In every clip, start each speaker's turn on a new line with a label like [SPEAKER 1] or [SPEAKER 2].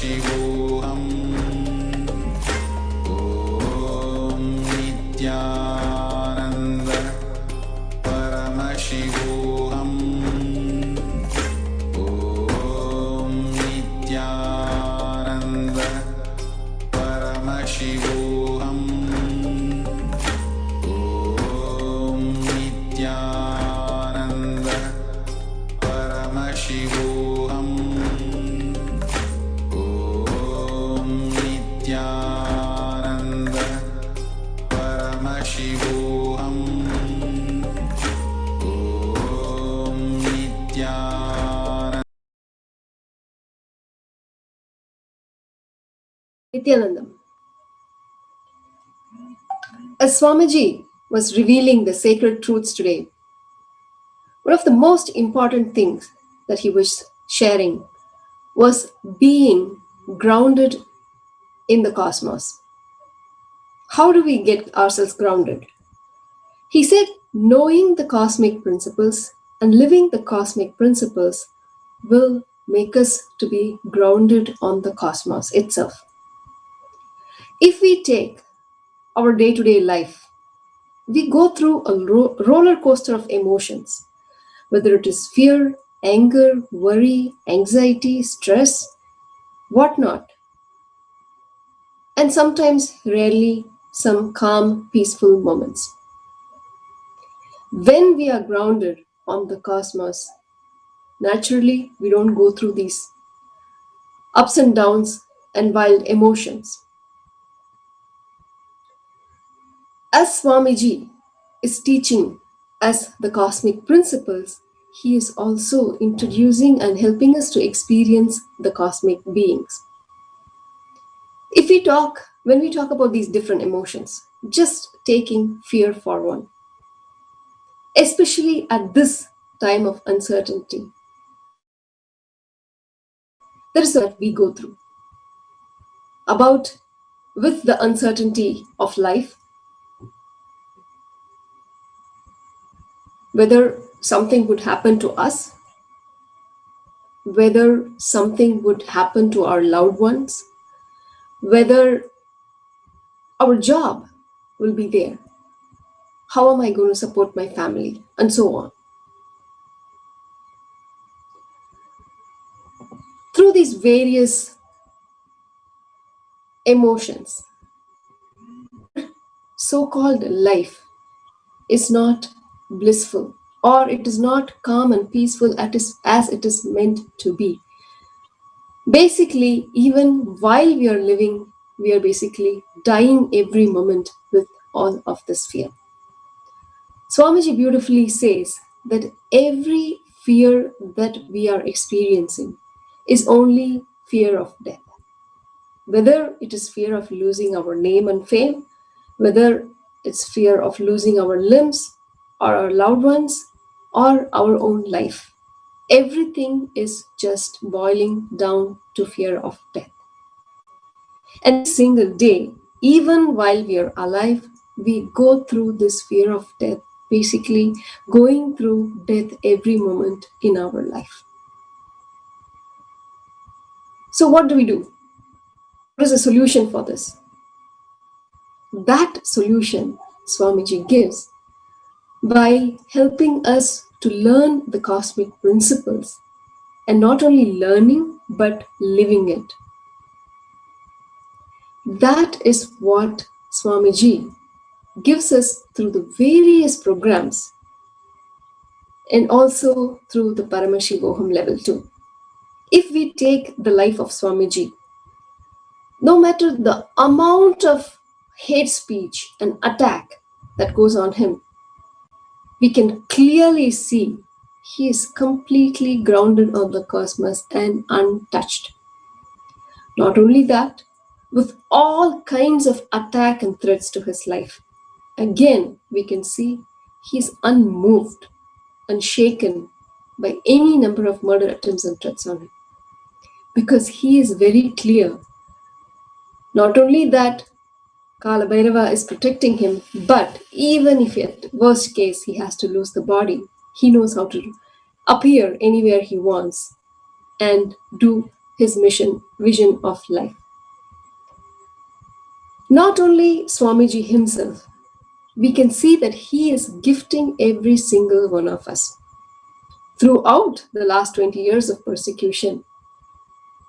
[SPEAKER 1] Paramashivoham. Om Nithyananda Paramashivoham. Om Nithyananda Paramashivoham. Om Nithyananda Paramashivoham. Om Nithyananda Paramashivoham. Om Nithyananda.
[SPEAKER 2] Nithyanandam. As Swamiji was revealing the sacred truths today, one of the most important things that he was sharing was being grounded in the cosmos. How do we get ourselves grounded? He said, knowing the cosmic principles and living the cosmic principles will make us to be grounded on the cosmos itself. If we take our day-to-day life, we go through a roller coaster of emotions, whether it is fear, anger, worry, anxiety, stress, whatnot, and sometimes, rarely, some calm, peaceful moments. When we are grounded on the cosmos, naturally, we don't go through these ups and downs and wild emotions. As Swamiji is teaching us the cosmic principles, he is also introducing and helping us to experience the cosmic beings. When we talk about these different emotions, just taking fear for one, especially at this time of uncertainty, there is what we go through. With the uncertainty of life, whether something would happen to us, whether something would happen to our loved ones, whether our job will be there, how am I going to support my family, and so on. Through these various emotions, so-called life is not blissful, or it is not calm and peaceful as it is meant to be. Basically, even while we are living, we are basically dying every moment with all of this fear. Swamiji beautifully says that every fear that we are experiencing is only fear of death. Whether it is fear of losing our name and fame, whether it's fear of losing our limbs or our loved ones or our own life, everything is just boiling down to fear of death. And every single day, even while we are alive, we go through this fear of death, basically going through death every moment in our life. So what do we do? What is the solution for this? That solution Swamiji gives by helping us to learn the cosmic principles, and not only learning but living it. That is what Swamiji gives us through the various programs and also through the Paramashivoham level 2. If we take the life of Swamiji, no matter the amount of hate speech and attack that goes on him, we can clearly see he is completely grounded on the cosmos and untouched. Not only that, with all kinds of attack and threats to his life, again we can see he is unmoved, unshaken by any number of murder attempts and threats on him. Because he is very clear, not only that Kala Bhairava is protecting him, but even if at worst case he has to lose the body, he knows how to appear anywhere he wants and do his vision of life. Not only Swamiji himself, we can see that he is gifting every single one of us. Throughout the last 20 years of persecution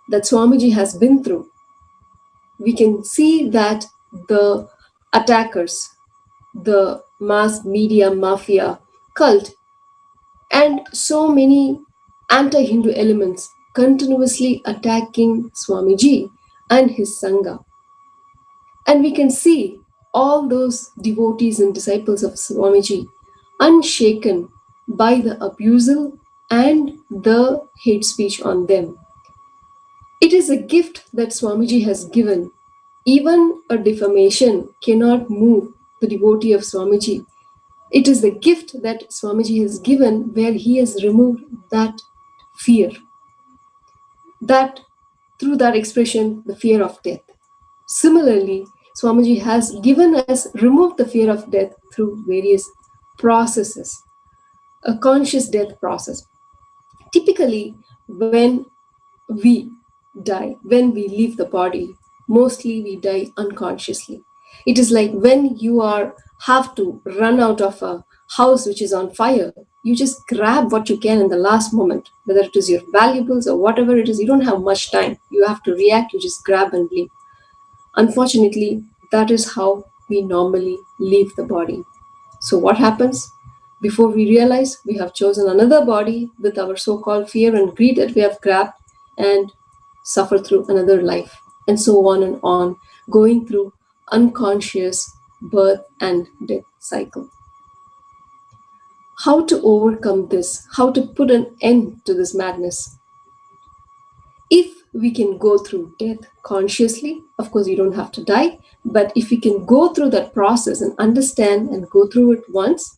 [SPEAKER 2] that Swamiji has been through, we can see that the attackers, the mass media mafia cult, and so many anti-Hindu elements continuously attacking Swamiji and his Sangha. And we can see all those devotees and disciples of Swamiji unshaken by the abusal and the hate speech on them. It is a gift that Swamiji has given. Even a defamation cannot move the devotee of Swamiji. It is the gift that Swamiji has given where he has removed that fear. That through that expression, the fear of death. Similarly, Swamiji has given us, removed the fear of death through various processes. A conscious death process. Typically, when we die, when we leave the body, mostly we die unconsciously. It is like when you have to run out of a house which is on fire, you just grab what you can in the last moment, whether it is your valuables or whatever it is. You don't have much time. You have to react, you just grab and leave. Unfortunately, that is how we normally leave the body. So what happens? Before we realize, we have chosen another body with our so-called fear and greed that we have grabbed and suffer through another life, and so on, going through unconscious birth and death cycle. How to overcome this? How to put an end to this madness? If we can go through death consciously, of course you don't have to die, but if we can go through that process and understand and go through it once,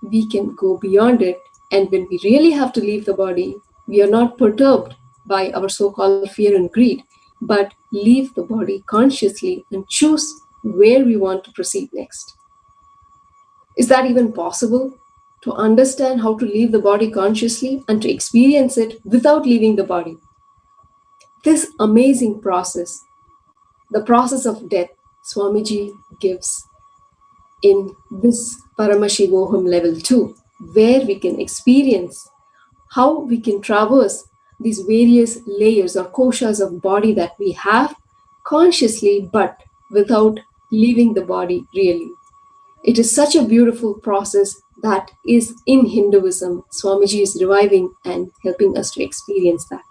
[SPEAKER 2] we can go beyond it. And when we really have to leave the body, we are not perturbed by our so-called fear and greed, but leave the body consciously and choose where we want to proceed next. Is that even possible? To understand how to leave the body consciously and to experience it without leaving the body. This amazing process, the process of death, Swamiji gives in this Paramashivoham level 2, where we can experience how we can traverse these various layers or koshas of body that we have consciously, but without leaving the body really. It is such a beautiful process that is in Hinduism. Swamiji is reviving and helping us to experience that.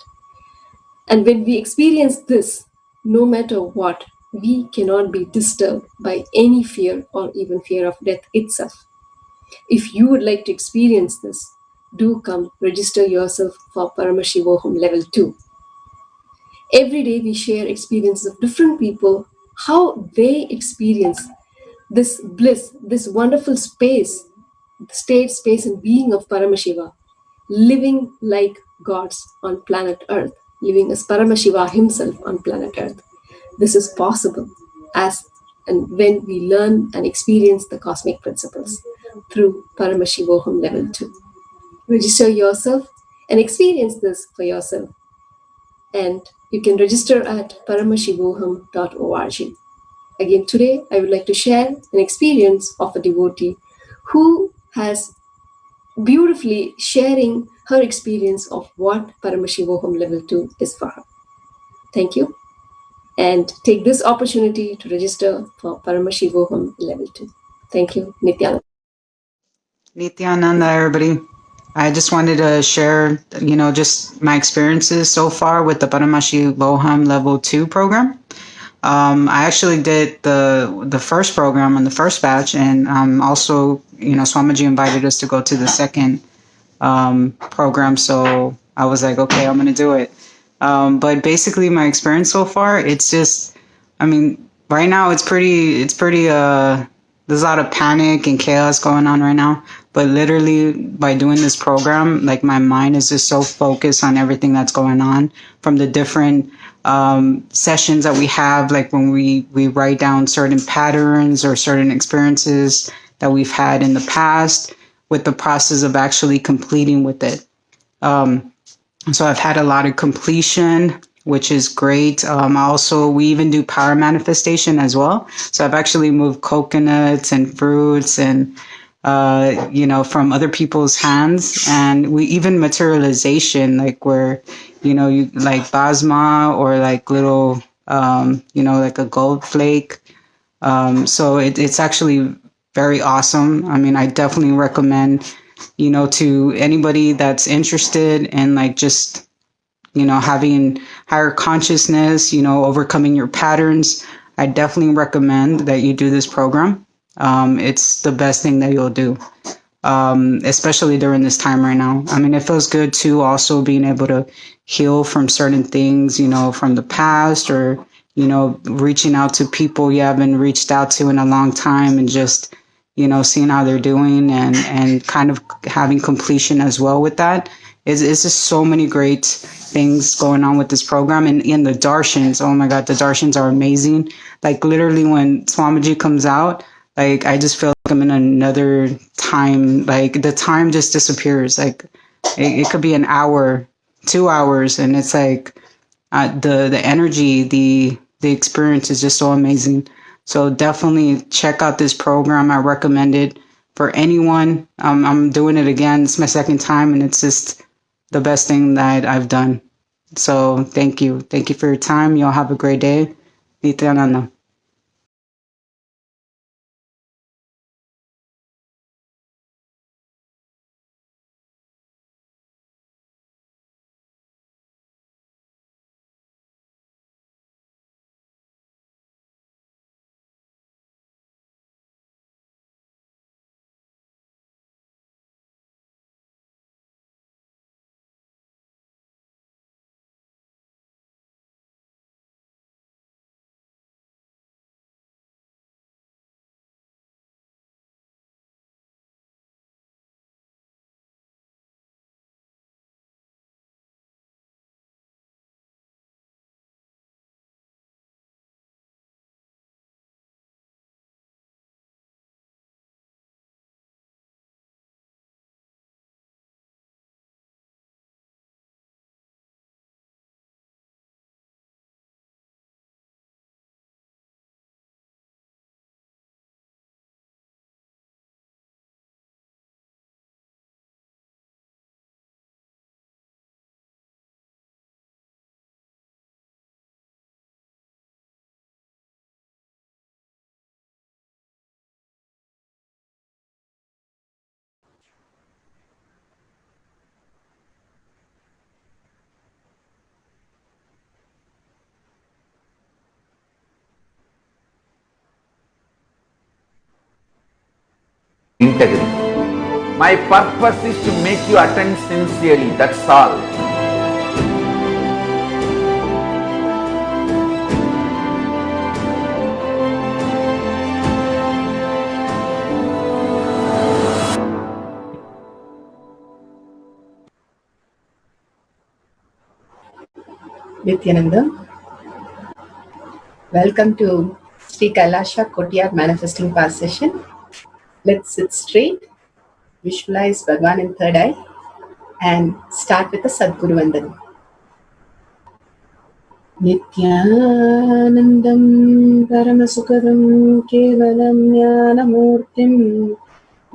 [SPEAKER 2] And when we experience this, no matter what, we cannot be disturbed by any fear or even fear of death itself. If you would like to experience this, do come register yourself for Paramashivoham level 2. Every day we share experiences of different people, how they experience this bliss, this wonderful space, state, space, and being of Paramashiva, living like gods on planet Earth, living as Paramashiva himself on planet Earth. This is possible and when we learn and experience the cosmic principles through Paramashivoham level 2. Register yourself and experience this for yourself. And you can register at paramashivoham.org. Again, today I would like to share an experience of a devotee who has beautifully sharing her experience of what Paramashivoham level 2 is for her. Thank you. And take this opportunity to register for Paramashivoham level 2. Thank you. Nithyananda.
[SPEAKER 3] Nithyananda, everybody. I just wanted to share, just my experiences so far with the Paramashivoham level 2 program. I actually did the first program on the first batch, and also, Swamiji invited us to go to the second program, so I was like, okay, I'm going to do it. But basically my experience so far, it's just, right now it's pretty, there's a lot of panic and chaos going on right now, but literally by doing this program, like my mind is just so focused on everything that's going on from the different sessions that we have, like when we write down certain patterns or certain experiences that we've had in the past, with the process of actually completing with it. So I've had a lot of completion, which is great. We even do power manifestation as well. So I've actually moved coconuts and fruits and, from other people's hands. And we even materialization, like where, you like basma or like little, like a gold flake. So it's actually very awesome. I mean, I definitely recommend, to anybody that's interested in like just, having higher consciousness, overcoming your patterns. I definitely recommend that you do this program. It's the best thing that you'll do, especially during this time right now. I mean, it feels good too, also being able to heal from certain things, from the past or, reaching out to people you haven't reached out to in a long time and just, seeing how they're doing and kind of having completion as well with that. It's just so many great things going on with this program. And in the darshans, oh my God, the darshans are amazing. Like literally when Swamiji comes out, like I just feel like I'm in another time. Like the time just disappears. Like it could be an hour, 2 hours, and it's like the energy, the experience is just so amazing. So definitely check out this program. I recommend it for anyone. I'm doing it again. It's my second time, and it's just the best thing that I've done. So thank you. Thank you for your time. Y'all have a great day. Nithyananda.
[SPEAKER 4] Integrity. My purpose is to make you attend sincerely, that's all.
[SPEAKER 5] Nithyananda, welcome to Sri Kailaasa Kotiyar Manifesting Power Session. Let's sit straight, visualize Bhagwan in third eye, and start with the Sadguru Vandan. Nithyanandam Paramasukadam Kevalam Jnanamurtim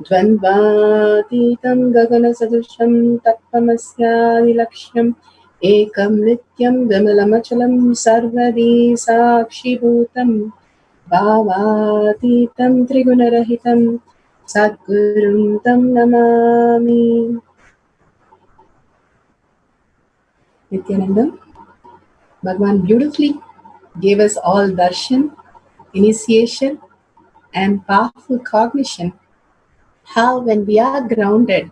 [SPEAKER 5] Dvandvatitam Gagana Sadusham Tattvamasya Laksham Ekam Nityam Vimalamachalam Sarvadi Sakshibhutam Bhavatitam Trigunarahitam Sadgurum Tam Namami. Nithyanandam, Bhagwan beautifully gave us all darshan, initiation, and powerful cognition. How when we are grounded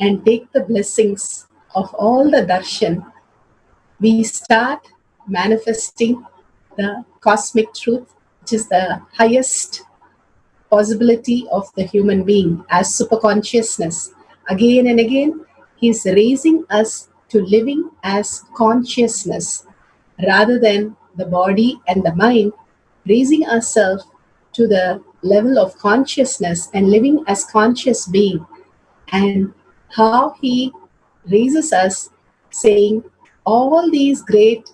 [SPEAKER 5] and take the blessings of all the darshan, we start manifesting the cosmic truth, which is the highest possibility of the human being as superconsciousness. Again and again, he's raising us to living as consciousness rather than the body and the mind, raising ourselves to the level of consciousness and living as conscious being. And how he raises us saying all these great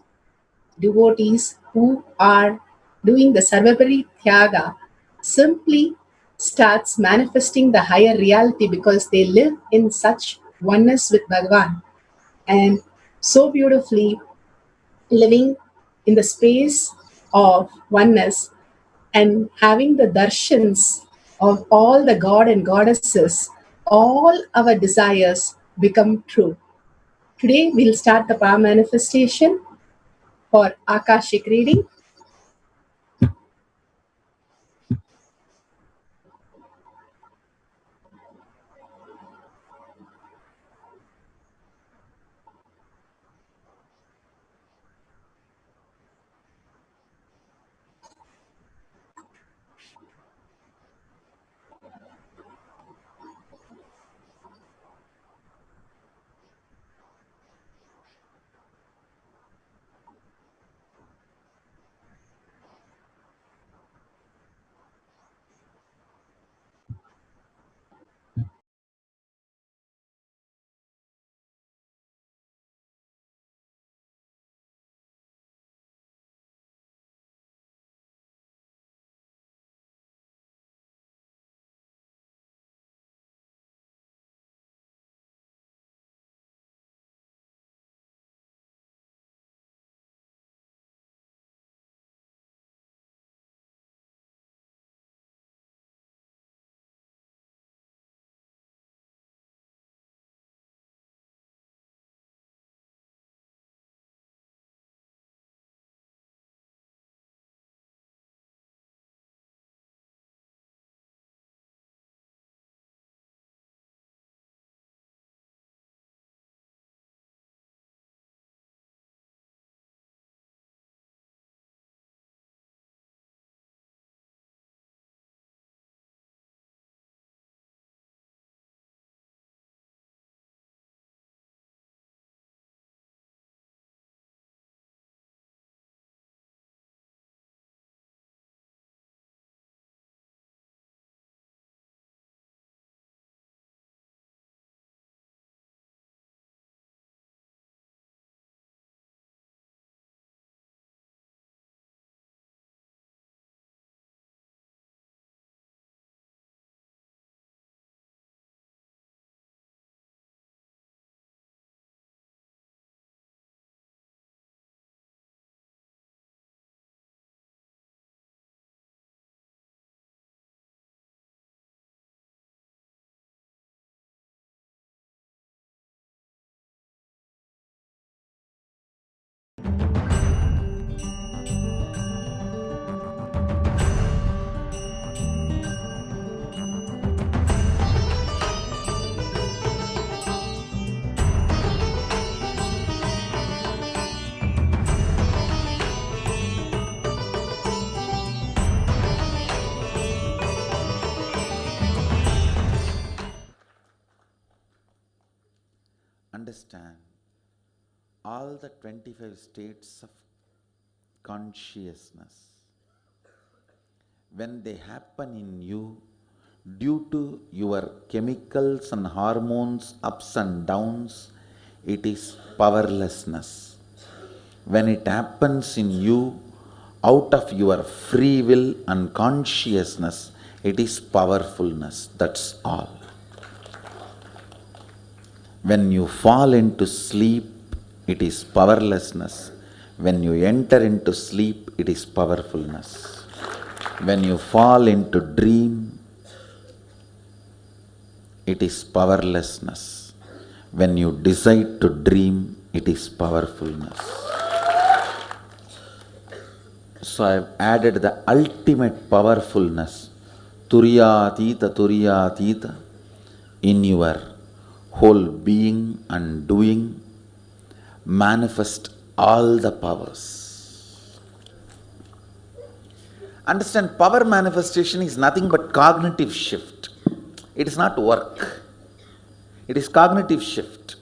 [SPEAKER 5] devotees who are doing the Sarvapari Tyaga simply starts manifesting the higher reality because they live in such oneness with Bhagavan and so beautifully living in the space of oneness and having the darshans of all the god and goddesses, all our desires become true. Today we'll start the power manifestation for Akashic reading.
[SPEAKER 1] Understand all the 25 states of consciousness. When they happen in you, due to your chemicals and hormones ups and downs, it is powerlessness. When it happens in you, out of your free will and consciousness, it is powerfulness. That's all. When you fall into sleep, it is powerlessness. When you enter into sleep, it is powerfulness. When you fall into dream, it is powerlessness. When you decide to dream, it is powerfulness. So I have added the ultimate powerfulness, Turyatita, in your whole being and doing. Manifest all the powers. Understand, power manifestation is nothing but cognitive shift. It is not work. It is cognitive shift.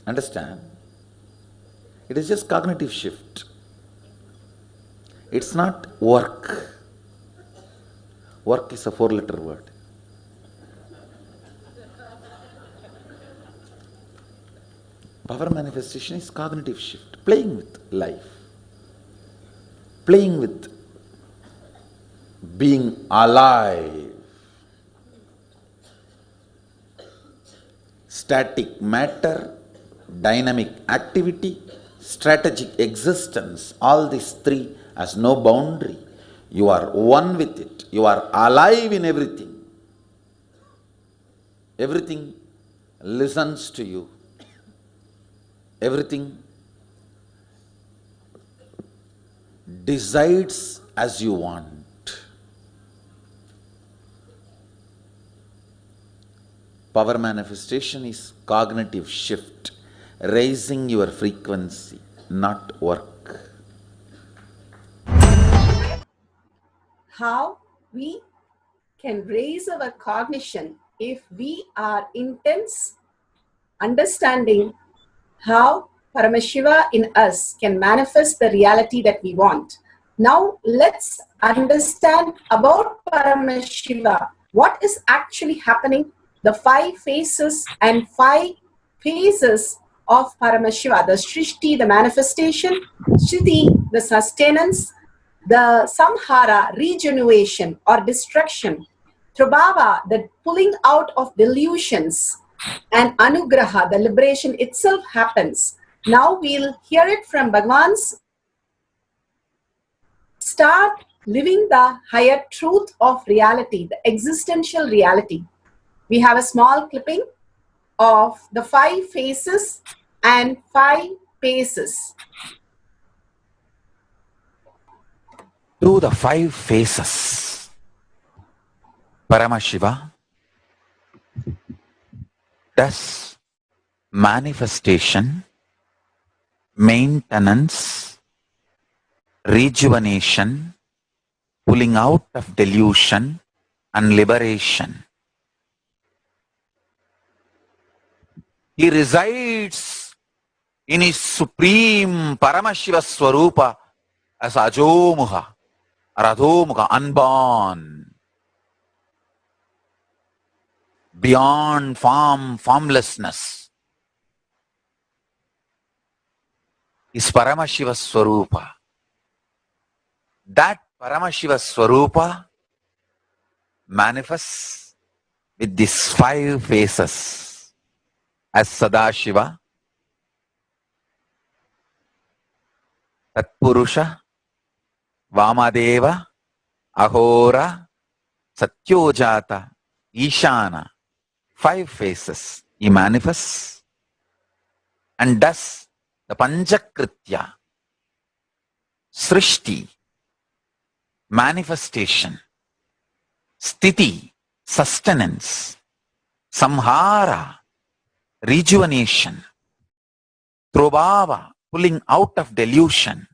[SPEAKER 1] Understand? It is just cognitive shift. It's not work. Work is a 4-letter word. Power manifestation is cognitive shift, playing with life, playing with being alive. Static matter, dynamic activity, strategic existence, all these three has no boundary. You are one with it. You are alive in everything. Everything listens to you. Everything decides as you want. Power manifestation is cognitive shift, raising your frequency, not work.
[SPEAKER 5] How we can raise our cognition if we are intense, understanding how Paramashiva in us can manifest the reality that we want. Now let's understand about Paramashiva. What is actually happening? The 5 phases and 5 phases of Paramashiva. The Srishti, the manifestation; Sthiti, the sustenance; the Samhara, regeneration or destruction; Prabhava, the pulling out of delusions; and Anugraha, the liberation itself happens. Now we'll hear it from Bhagavan's. Start living the higher truth of reality, the existential reality. We have a small clipping of the 5 phases and 5 paces.
[SPEAKER 4] Through the 5 phases, Paramashiva does manifestation, maintenance, rejuvenation, pulling out of delusion, and liberation. He resides in his supreme Paramashiva Swarupa as Ajomuha, Radhomuha, unborn, beyond form, formlessness, is Paramashiva Swarupa. That Paramashiva Swarupa manifests with these 5 phases as Sadashiva, Tatpurusha, Vamadeva, Ahora, Satyojata, Ishana. 5 phases he manifests and does the Panchakritya, Srishti, manifestation; Sthiti, sustenance; Samhara, rejuvenation; Prabhava, pulling out of delusion;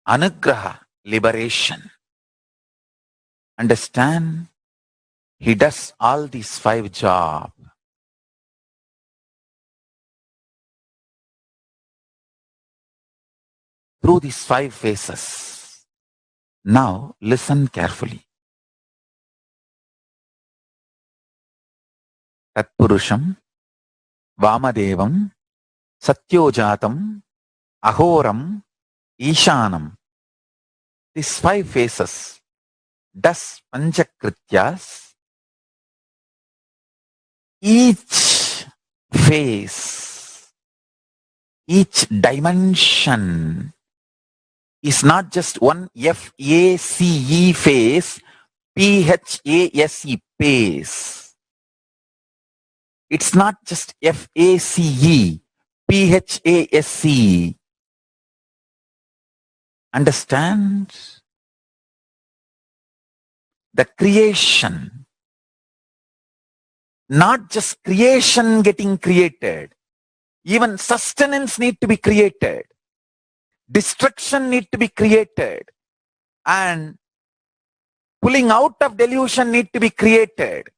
[SPEAKER 4] Anugraha, liberation. Understand? He does all these 5 jobs. Through these 5 phases. Now listen carefully. Tatpurusham, Vamadevam, Satyojatam, Ahoram, Ishanam. These 5 phases does Panchakrityas. Each phase, each dimension is not just one F-A-C-E phase, P-H-A-S-E phase. It's not just F-A-C-E, P-H-A-S-E. Understand? The creation, not just creation getting created, even sustenance need to be created, destruction need to be created, and pulling out of delusion need to be created,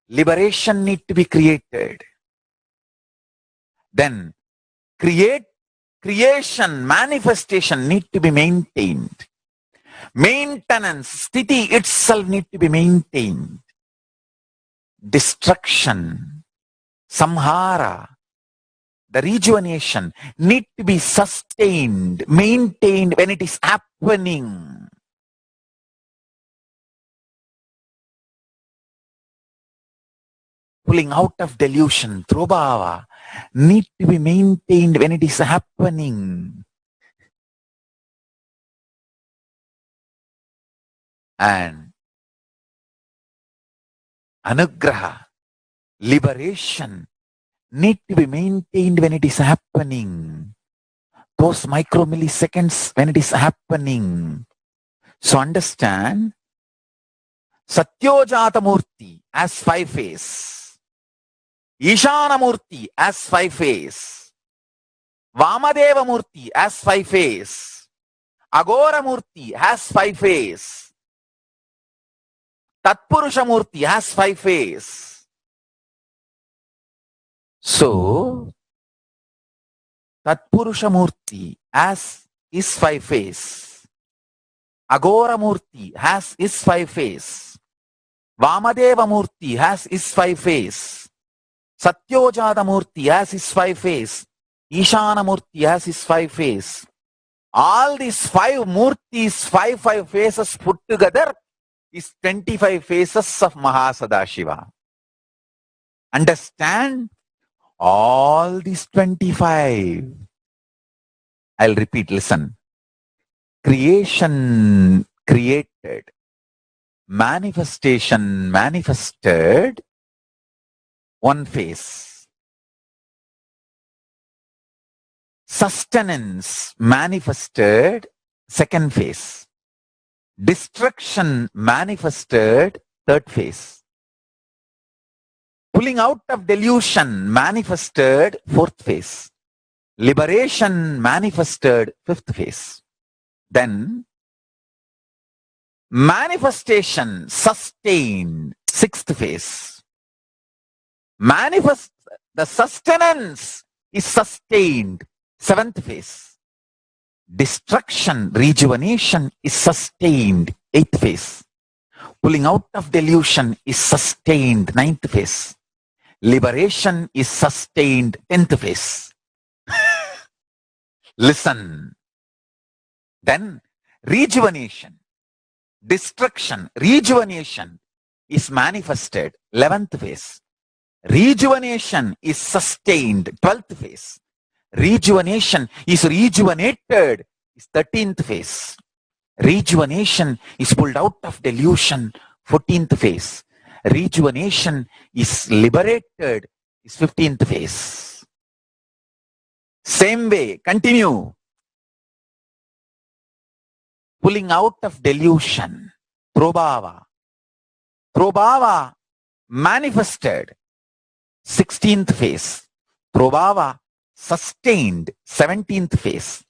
[SPEAKER 4] liberation need to be created. Then creation, manifestation need to be maintained. Maintenance, sthiti itself need to be maintained. Destruction, samhara, the rejuvenation need to be sustained, maintained when it is happening. Pulling out of delusion through bhava need to be maintained when it is happening. And anugraha, liberation, need to be maintained when it is happening. Those micromilliseconds when it is happening. So understand, Satyojata Murti as 5 face, Ishana Murti as 5 face, Vamadeva Murti as 5 face, Agora Murti has 5 face, Tatpurusha Murti has 5 face. So, Tatpurusha Murti as is 5 face, Agora Murti has is 5 face, Vamadeva Murti has is 5 face, Satyojata Murti has his 5 face, Ishana Murti has his 5 face. All these 5 Murtis, 5 faces put together is 25 faces of Mahasadashiva. Understand? All these 25. I'll repeat, listen. Creation created, manifestation manifested, 1 face. Sustenance manifested, 2nd phase. Destruction manifested, 3rd phase. Pulling out of delusion manifested, 4th phase. Liberation manifested, 5th phase. Then manifestation sustained, 6th phase. The sustenance is sustained, 7th phase. Destruction, rejuvenation is sustained, 8th phase. Pulling out of delusion is sustained, 9th phase. Liberation is sustained, 10th phase. Listen. Then rejuvenation, destruction, rejuvenation is manifested, 11th phase. Rejuvenation is sustained, 12th phase. Rejuvenation is rejuvenated, is 13th phase. Rejuvenation is pulled out of delusion, 14th phase. Rejuvenation is liberated, is 15th phase. Same way, continue. Pulling out of delusion, Prabhava. Prabhava manifested, 16th phase. Prabhava sustained, 17th phase.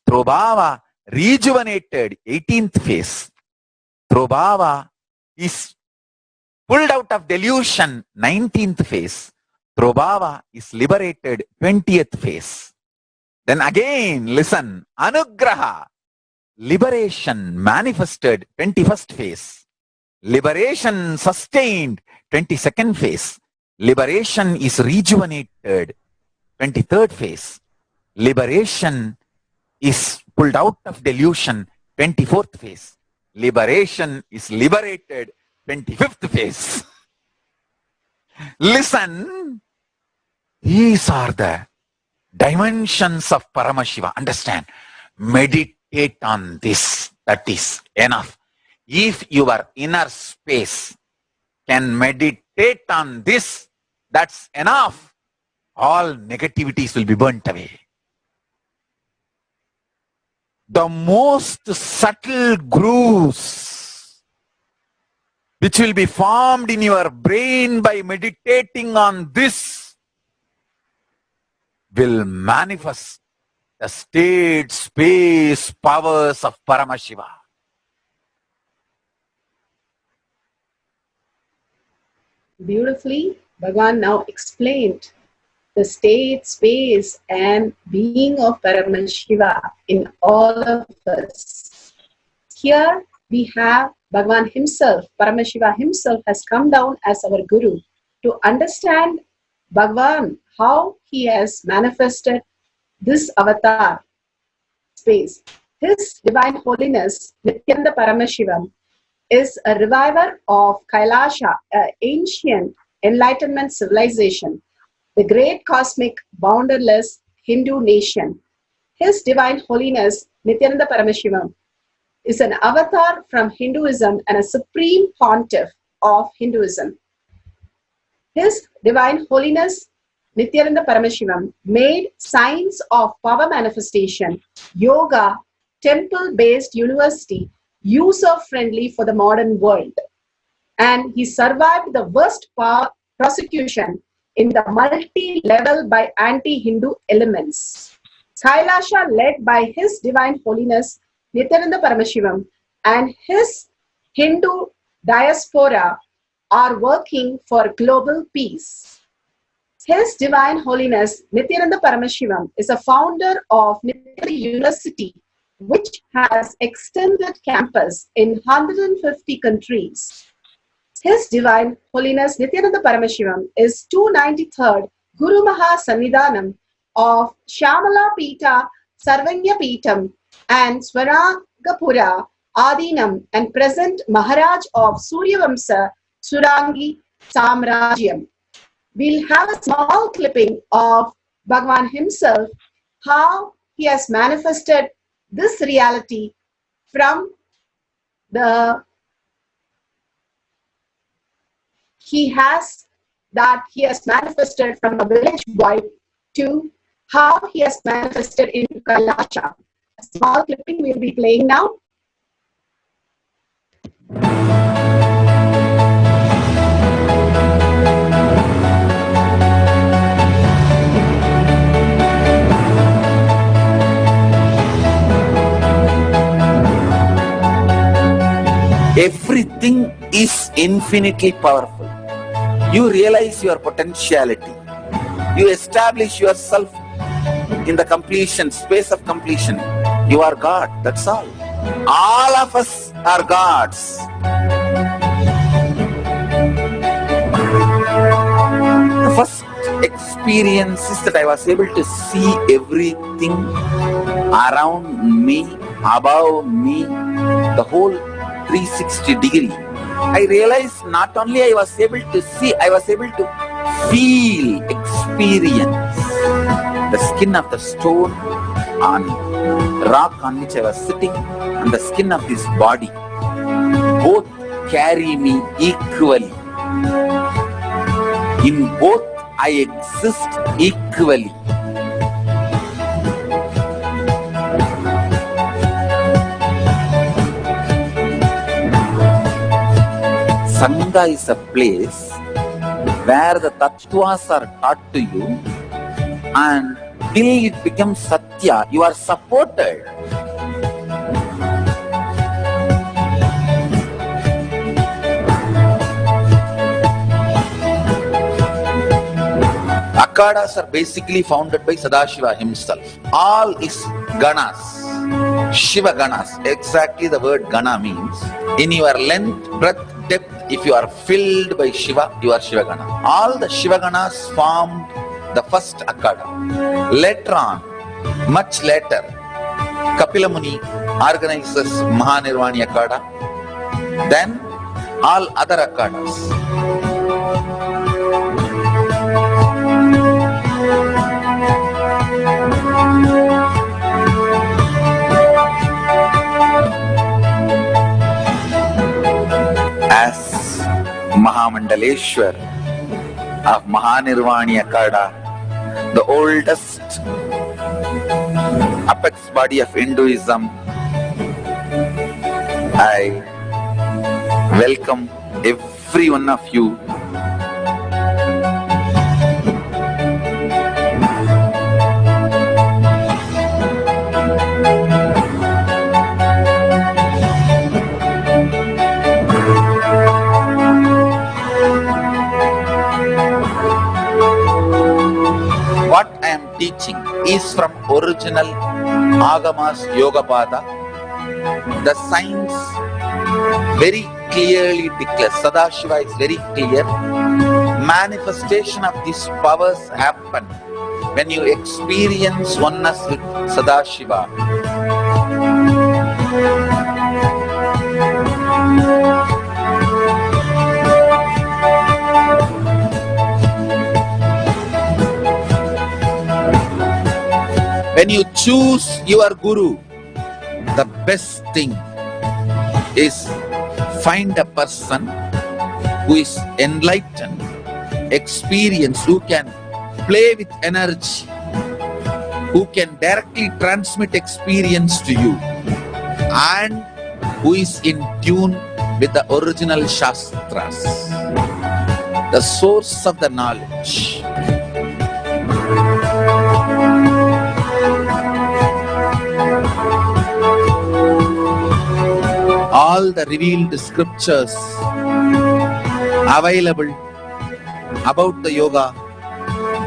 [SPEAKER 4] Prabhava rejuvenated, 18th phase. Prabhava is pulled out of delusion, 19th phase. Prabhava is liberated, 20th phase. Then again, listen, Anugraha, liberation manifested, 21st phase. Liberation sustained, 22nd phase. Liberation is rejuvenated, 23rd phase. Liberation is pulled out of delusion, 24th phase. Liberation is liberated, 25th phase. Listen, these are the dimensions of Paramashiva. Understand? Meditate on this. That is enough. If your inner space can meditate on this, that's enough. All negativities will be burnt away. The most subtle grooves which will be formed in your brain by meditating on this will manifest the state, space, powers of Paramashiva.
[SPEAKER 5] Beautifully, Bhagavan now explained the state, space, and being of Paramashiva in all of us. Here we have Bhagavan himself, Paramashiva himself has come down as our Guru to understand Bhagavan, how he has manifested this avatar space. His Divine Holiness Nithyananda Paramashivam is a reviver of Kailasa, an ancient enlightenment civilization, the great cosmic boundarless Hindu nation. His Divine Holiness Nithyananda Paramashivam is an avatar from Hinduism and a supreme pontiff of Hinduism. His Divine Holiness Nithyananda Paramashivam made science of power manifestation, yoga, temple-based university user-friendly for the modern world. And he survived the worst prosecution in the multi-level by anti-Hindu elements. Kailasa, led by His Divine Holiness Nithyananda Paramashivam and his Hindu diaspora, are working for global peace. His Divine Holiness Nithyananda Paramashivam is a founder of Nithya University, which has extended campus in 150 countries. His Divine Holiness Nithyananda Paramashivam is 293rd Guru Maha Sannidhanam of Shamala Pita, Sarvanya Pitam and Swaragapura Adinam and present Maharaj of Suryavamsa Surangi Samrajyam. We'll have a small clipping of Bhagavan himself, how he has manifested this reality from he has manifested from a village boy to how he has manifested in Kailasa. A small clipping we'll be playing now.
[SPEAKER 4] Everything is infinitely powerful. You realize your potentiality. You establish yourself in the completion, space of completion. You are God, that's all. All of us are gods. The first experience is that I was able to see everything around me, above me, the whole 360 degree. I realized not only I was able to see, I was able to feel, experience the skin of the stone on rock on which I was sitting and the skin of this body. Both carry me equally. In both I exist equally. Sangha is a place where the tattvas are taught to you, and till it becomes satya, you are supported. Akhadas are basically founded by Sadashiva himself. All is ganas, Shiva ganas. Exactly the word gana means. In your length, breadth, depth, if you are filled by Shiva, you are Shiva gana. All the Shiva ganas formed the first Akhada. Later on, much later, Kapila Muni organizes Mahanirvani Akhada. Then all other Akhadas. As Mahamandaleshwar of Mahanirvani Akhada, the oldest apex body of Hinduism, I welcome every one of you . What I am teaching is from original Agamas Yogapada. The science very clearly declares, Sadashiva is very clear, manifestation of these powers happen when you experience oneness with Sadashiva. When you choose your Guru, the best thing is find a person who is enlightened, experienced, who can play with energy, who can directly transmit experience to you, and who is in tune with the original Shastras, the source of the knowledge. All the revealed scriptures available about the yoga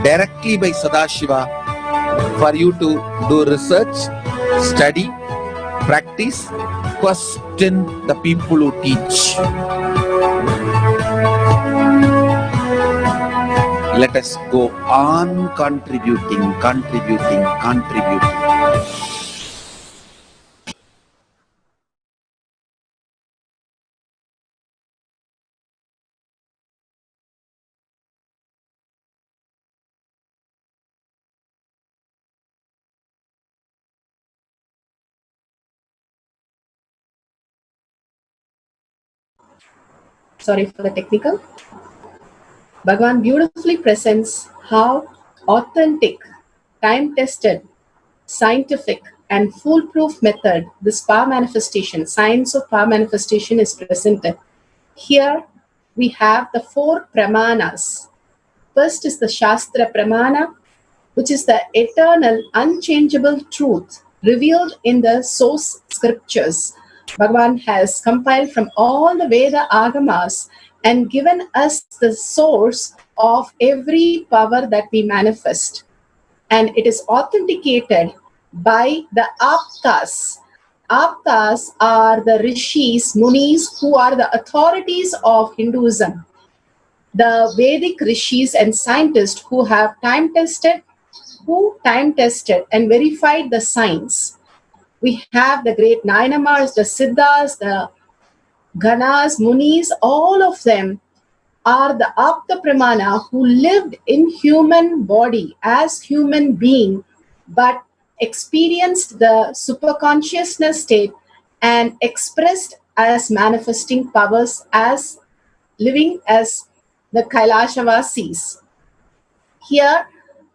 [SPEAKER 4] directly by Sadashiva for you to do research, study, practice, question the people who teach. Let us go on contributing.
[SPEAKER 5] Sorry for the technical. Bhagavan beautifully presents how authentic, time-tested, scientific and foolproof method this power manifestation, science of power manifestation is presented. Here we have the 4 pramanas. First is the Shastra Pramana, which is the eternal, unchangeable truth revealed in the source scriptures. Bhagavan has compiled from all the Veda Agamas and given us the source of every power that we manifest. And it is authenticated by the Aptas. Aptas are the rishis, munis, who are the authorities of Hinduism. The Vedic rishis and scientists who have time-tested and verified the science. We have the great Nayanamars, the Siddhas, the Ganas, Munis, all of them are the Apta Pramana who lived in human body as human being, but experienced the superconsciousness state and expressed as manifesting powers as living as the Kailashavasis. Here,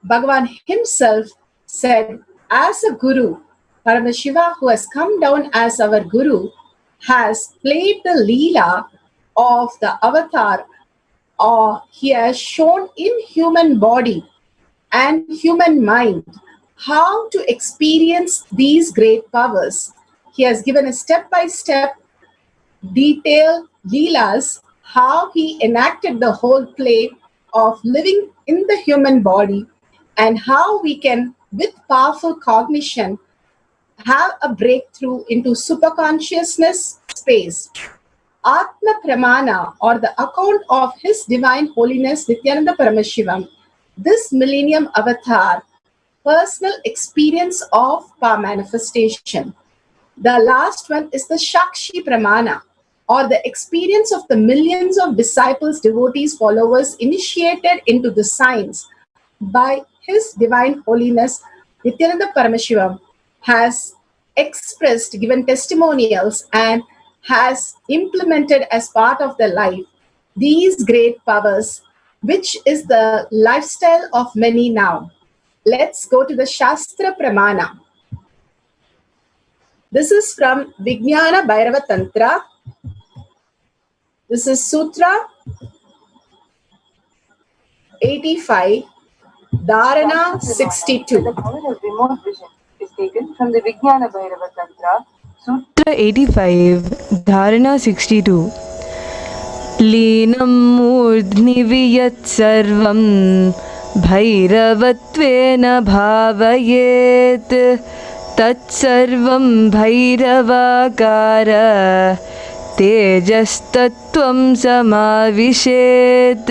[SPEAKER 5] Bhagavan himself said, as a Guru, Paramashiva, who has come down as our Guru, has played the Leela of the avatar, or he has shown in human body and human mind how to experience these great powers. He has given a step-by-step detailed Leelas, how he enacted the whole play of living in the human body and how we can, with powerful cognition, have a breakthrough into superconsciousness space. Atma Pramana, or the account of His Divine Holiness Nithyananda Paramashivam, this millennium avatar, personal experience of power manifestation. The last one is the Shakshi Pramana, or the experience of the millions of disciples, devotees, followers initiated into the science by His Divine Holiness Nithyananda Paramashivam, has expressed, given testimonials, and has implemented as part of their life these great powers, which is the lifestyle of many now. Let's go to the Shastra Pramana. This is from Vijnana Bhairava Tantra. This is Sutra 85, Dharana 62.
[SPEAKER 6] The power of remote vision is taken from the Vijnana Bhairava Tantra, Sutra 85, Dharana 62. Leenam murdhni viyat sarvam bhairavattvena bhavayet tat sarvam bhairavakara tejas tattvam samavishet.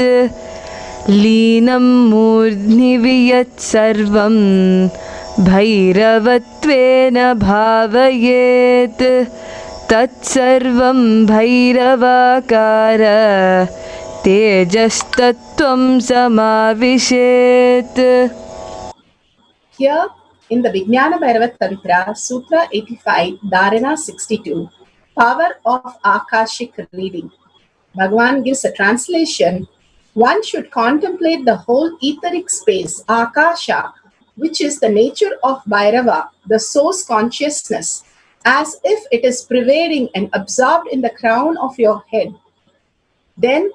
[SPEAKER 6] लीनं मूर्ध्नि वियत् सर्वं भैरवत्वेन भावयेत् तत्सर्वं भैरवाकार तेजस्तत्त्वं समाविशेत्.
[SPEAKER 5] Here in the Vijnana Bhairava Tantra, Sutra 85, Dharana 62, Power of Akashic Reading, Bhagavan gives a translation. One should contemplate the whole etheric space, Akasha, which is the nature of Bhairava, the source consciousness, as if it is pervading and absorbed in the crown of your head. Then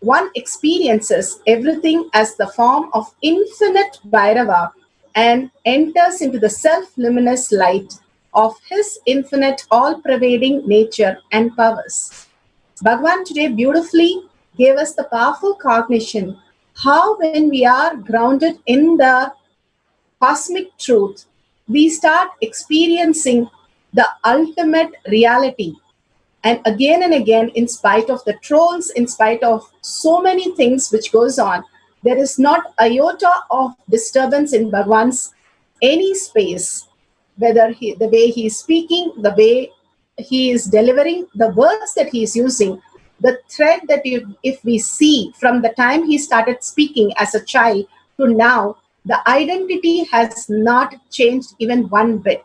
[SPEAKER 5] one experiences everything as the form of infinite Bhairava and enters into the self-luminous light of his infinite, all-pervading nature and powers. Bhagavan today beautifully gave us the powerful cognition how when we are grounded in the cosmic truth, we start experiencing the ultimate reality. And again, in spite of the trolls, in spite of so many things which goes on, there is not a iota of disturbance in Bhagavan's any space, whether the way he is speaking, the way he is delivering, the words that he is using, the thread that if we see from the time he started speaking as a child to now, the identity has not changed even one bit.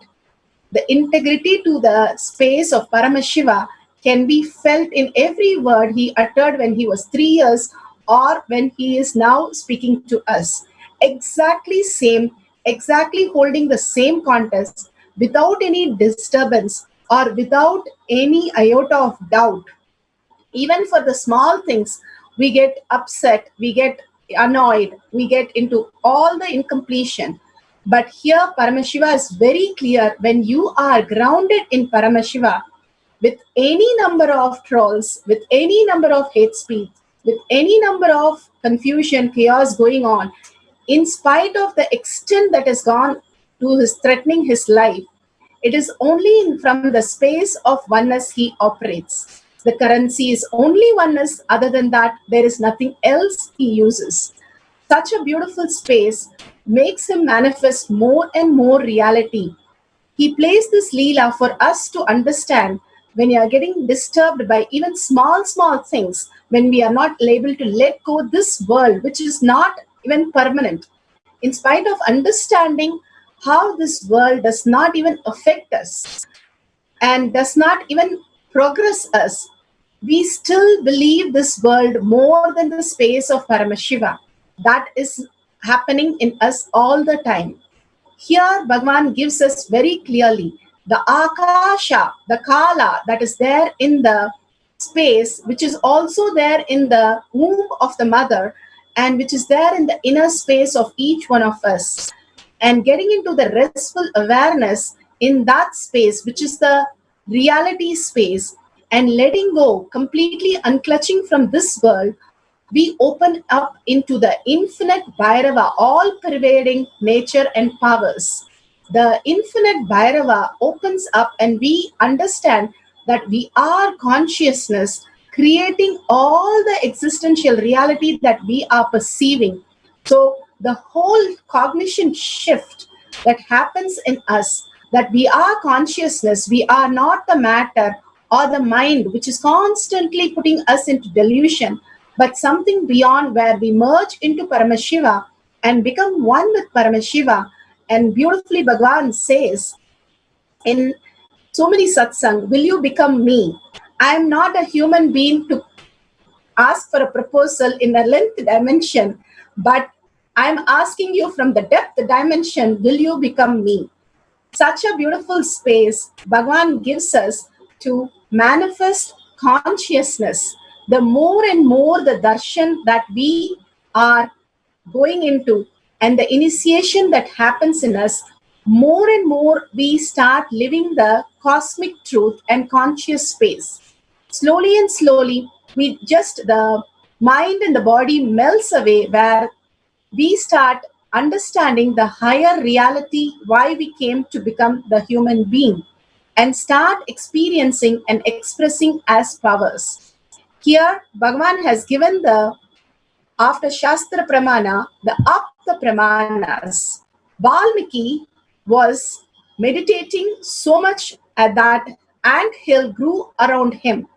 [SPEAKER 5] The integrity to the space of Paramashiva can be felt in every word he uttered when he was 3 years or when he is now speaking to us. Exactly same, exactly holding the same context without any disturbance or without any iota of doubt. Even for the small things, we get upset, we get annoyed, we get into all the incompletion. But here, Paramashiva is very clear. When you are grounded in Paramashiva, with any number of trolls, with any number of hate speech, with any number of confusion, chaos going on, in spite of the extent that has gone to his threatening his life, it is only from the space of oneness he operates. The currency is only oneness. Other than that, there is nothing else he uses. Such a beautiful space makes him manifest more and more reality. He plays this Leela for us to understand when you are getting disturbed by even small things, when we are not able to let go this world, which is not even permanent. In spite of understanding how this world does not even affect us and does not even progress us, we still believe this world more than the space of Paramashiva. That is happening in us all the time. Here, Bhagavan gives us very clearly the Akasha, the Kala that is there in the space, which is also there in the womb of the mother, and which is there in the inner space of each one of us. And getting into the restful awareness in that space, which is the reality space, and letting go, completely unclutching from this world, we open up into the infinite Bhairava, all pervading nature and powers. The infinite Bhairava opens up and we understand that we are consciousness creating all the existential reality that we are perceiving. So the whole cognition shift that happens in us, that we are consciousness, we are not the matter or the mind which is constantly putting us into delusion, but something beyond, where we merge into Paramashiva and become one with Paramashiva. And beautifully Bhagavan says in so many satsang, will you become me? I am not a human being to ask for a proposal in a length dimension, but I am asking you from the depth dimension, will you become me? Such a beautiful space Bhagavan gives us to manifest consciousness. The more and more the darshan that we are going into and the initiation that happens in us, more and more we start living the cosmic truth and conscious space. Slowly and slowly, the mind and the body melts away, where we start understanding the higher reality, why we came to become the human being, and start experiencing and expressing as powers. Here, Bhagavan has given the after Shastra Pramana, the Apta Pramanas, Valmiki was meditating so much at that ant hill grew around him.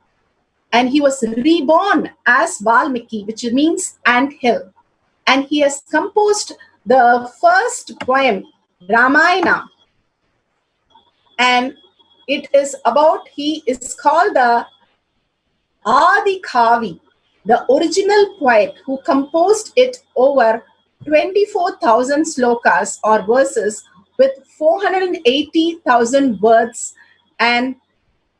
[SPEAKER 5] And he was reborn as Valmiki, which means ant hill. And he has composed the first poem, Ramayana. And it is about, he is called the Adi Kavi, the original poet who composed it over 24,000 slokas or verses with 480,000 words and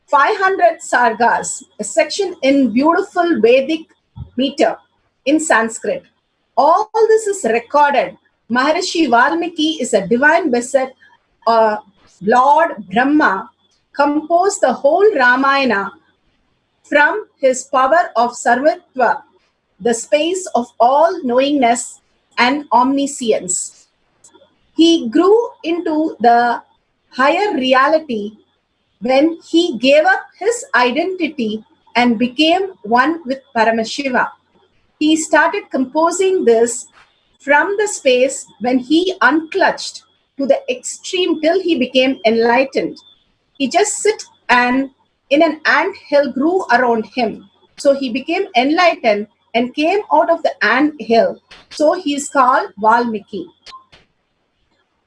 [SPEAKER 5] 500 sargas, a section in beautiful Vedic meter in Sanskrit. All this is recorded. Maharishi Valmiki is a divine beset. Lord Brahma composed the whole Ramayana from his power of Sarvatva, the space of all knowingness and omniscience. He grew into the higher reality when he gave up his identity and became one with Paramashiva. He started composing this from the space when he unclutched to the extreme till he became enlightened. He just sit and in an ant hill grew around him. So he became enlightened and came out of the ant hill. So he is called Valmiki.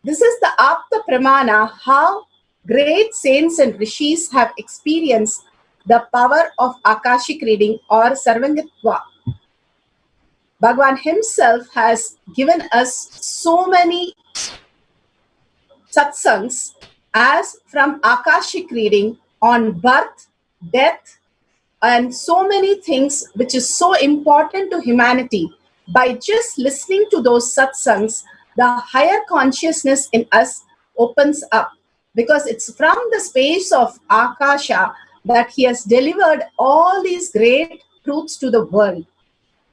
[SPEAKER 5] This is the Apta Pramana, how great saints and rishis have experienced the power of Akashic reading or Sarvangatva. Bhagavan himself has given us so many satsangs as from Akashic reading on birth, death, and so many things which is so important to humanity. By just listening to those satsangs, the higher consciousness in us opens up, because it's from the space of Akasha that he has delivered all these great truths to the world.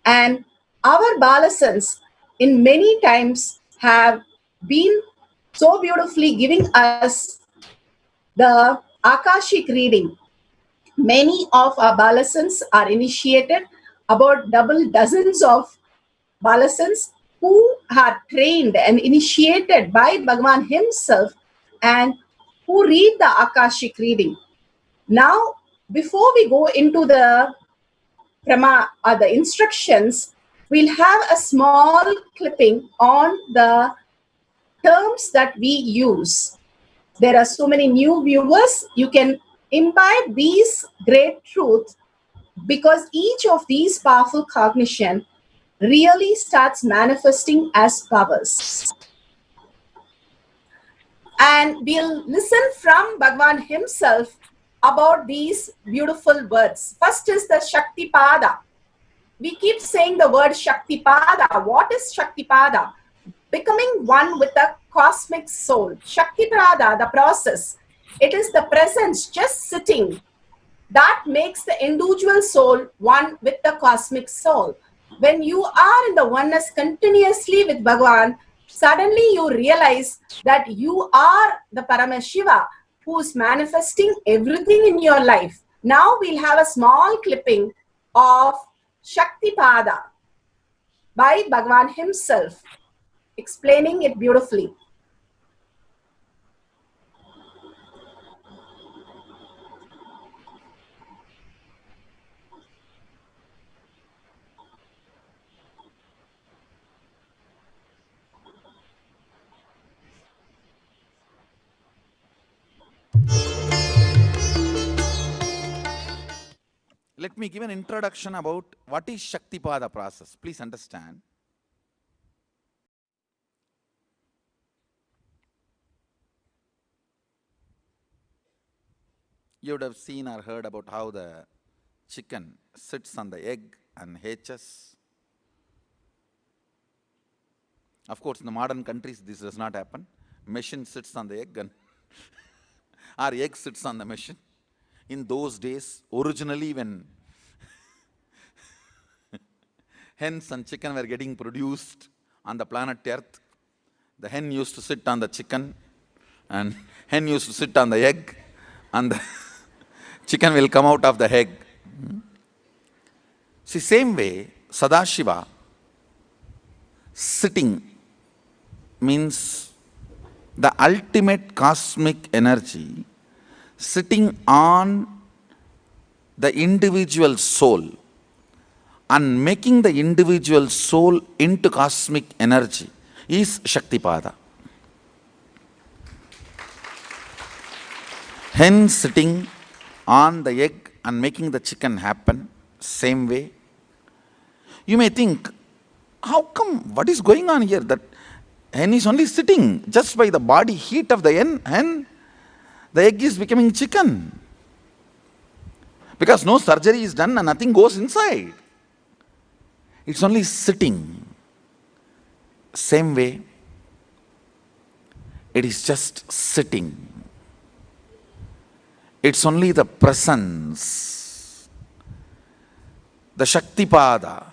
[SPEAKER 5] And our Balasans in many times have been so beautifully giving us the Akashic reading. Many of our Balasans are initiated, about double dozens of Balasans who are trained and initiated by Bhagavan himself and who read the Akashic reading. Now, before we go into the instructions, we'll have a small clipping on the terms that we use. There are so many new viewers. You can imbibe these great truths, because each of these powerful cognition really starts manifesting as powers. And we'll listen from Bhagavan himself about these beautiful words. First is the Shaktipada. We keep saying the word Shaktipada. What is Shaktipada? Becoming one with the cosmic soul. Shaktipada, the process. It is the presence just sitting that makes the individual soul one with the cosmic soul. When you are in the oneness continuously with Bhagavan, suddenly you realize that you are the Paramashiva who is manifesting everything in your life. Now we'll have a small clipping of Shaktipada by Bhagavan himself, explaining it beautifully.
[SPEAKER 4] Let me give an introduction about what is Shaktipada process. Please understand. You would have seen or heard about how the chicken sits on the egg and hatches. Of course, in the modern countries, this does not happen. Machine sits on the egg and our egg sits on the machine. In those days, originally when hens and chicken were getting produced on the planet Earth, the hen used to sit on the chicken and hen used to sit on the egg, and the chicken will come out of the egg. See, same way, Sadashiva
[SPEAKER 1] Sitting means the ultimate cosmic energy sitting on the individual soul and making the individual soul into cosmic energy is Shaktipada. Hence, sitting on the egg and making the chicken happen, same way. You may think, how come, what is going on here? That hen is only sitting just by the body heat of the hen, the egg is becoming chicken. Because no surgery is done and nothing goes inside. It's only sitting. Same way, it is just sitting. It's only the presence, the Shaktipada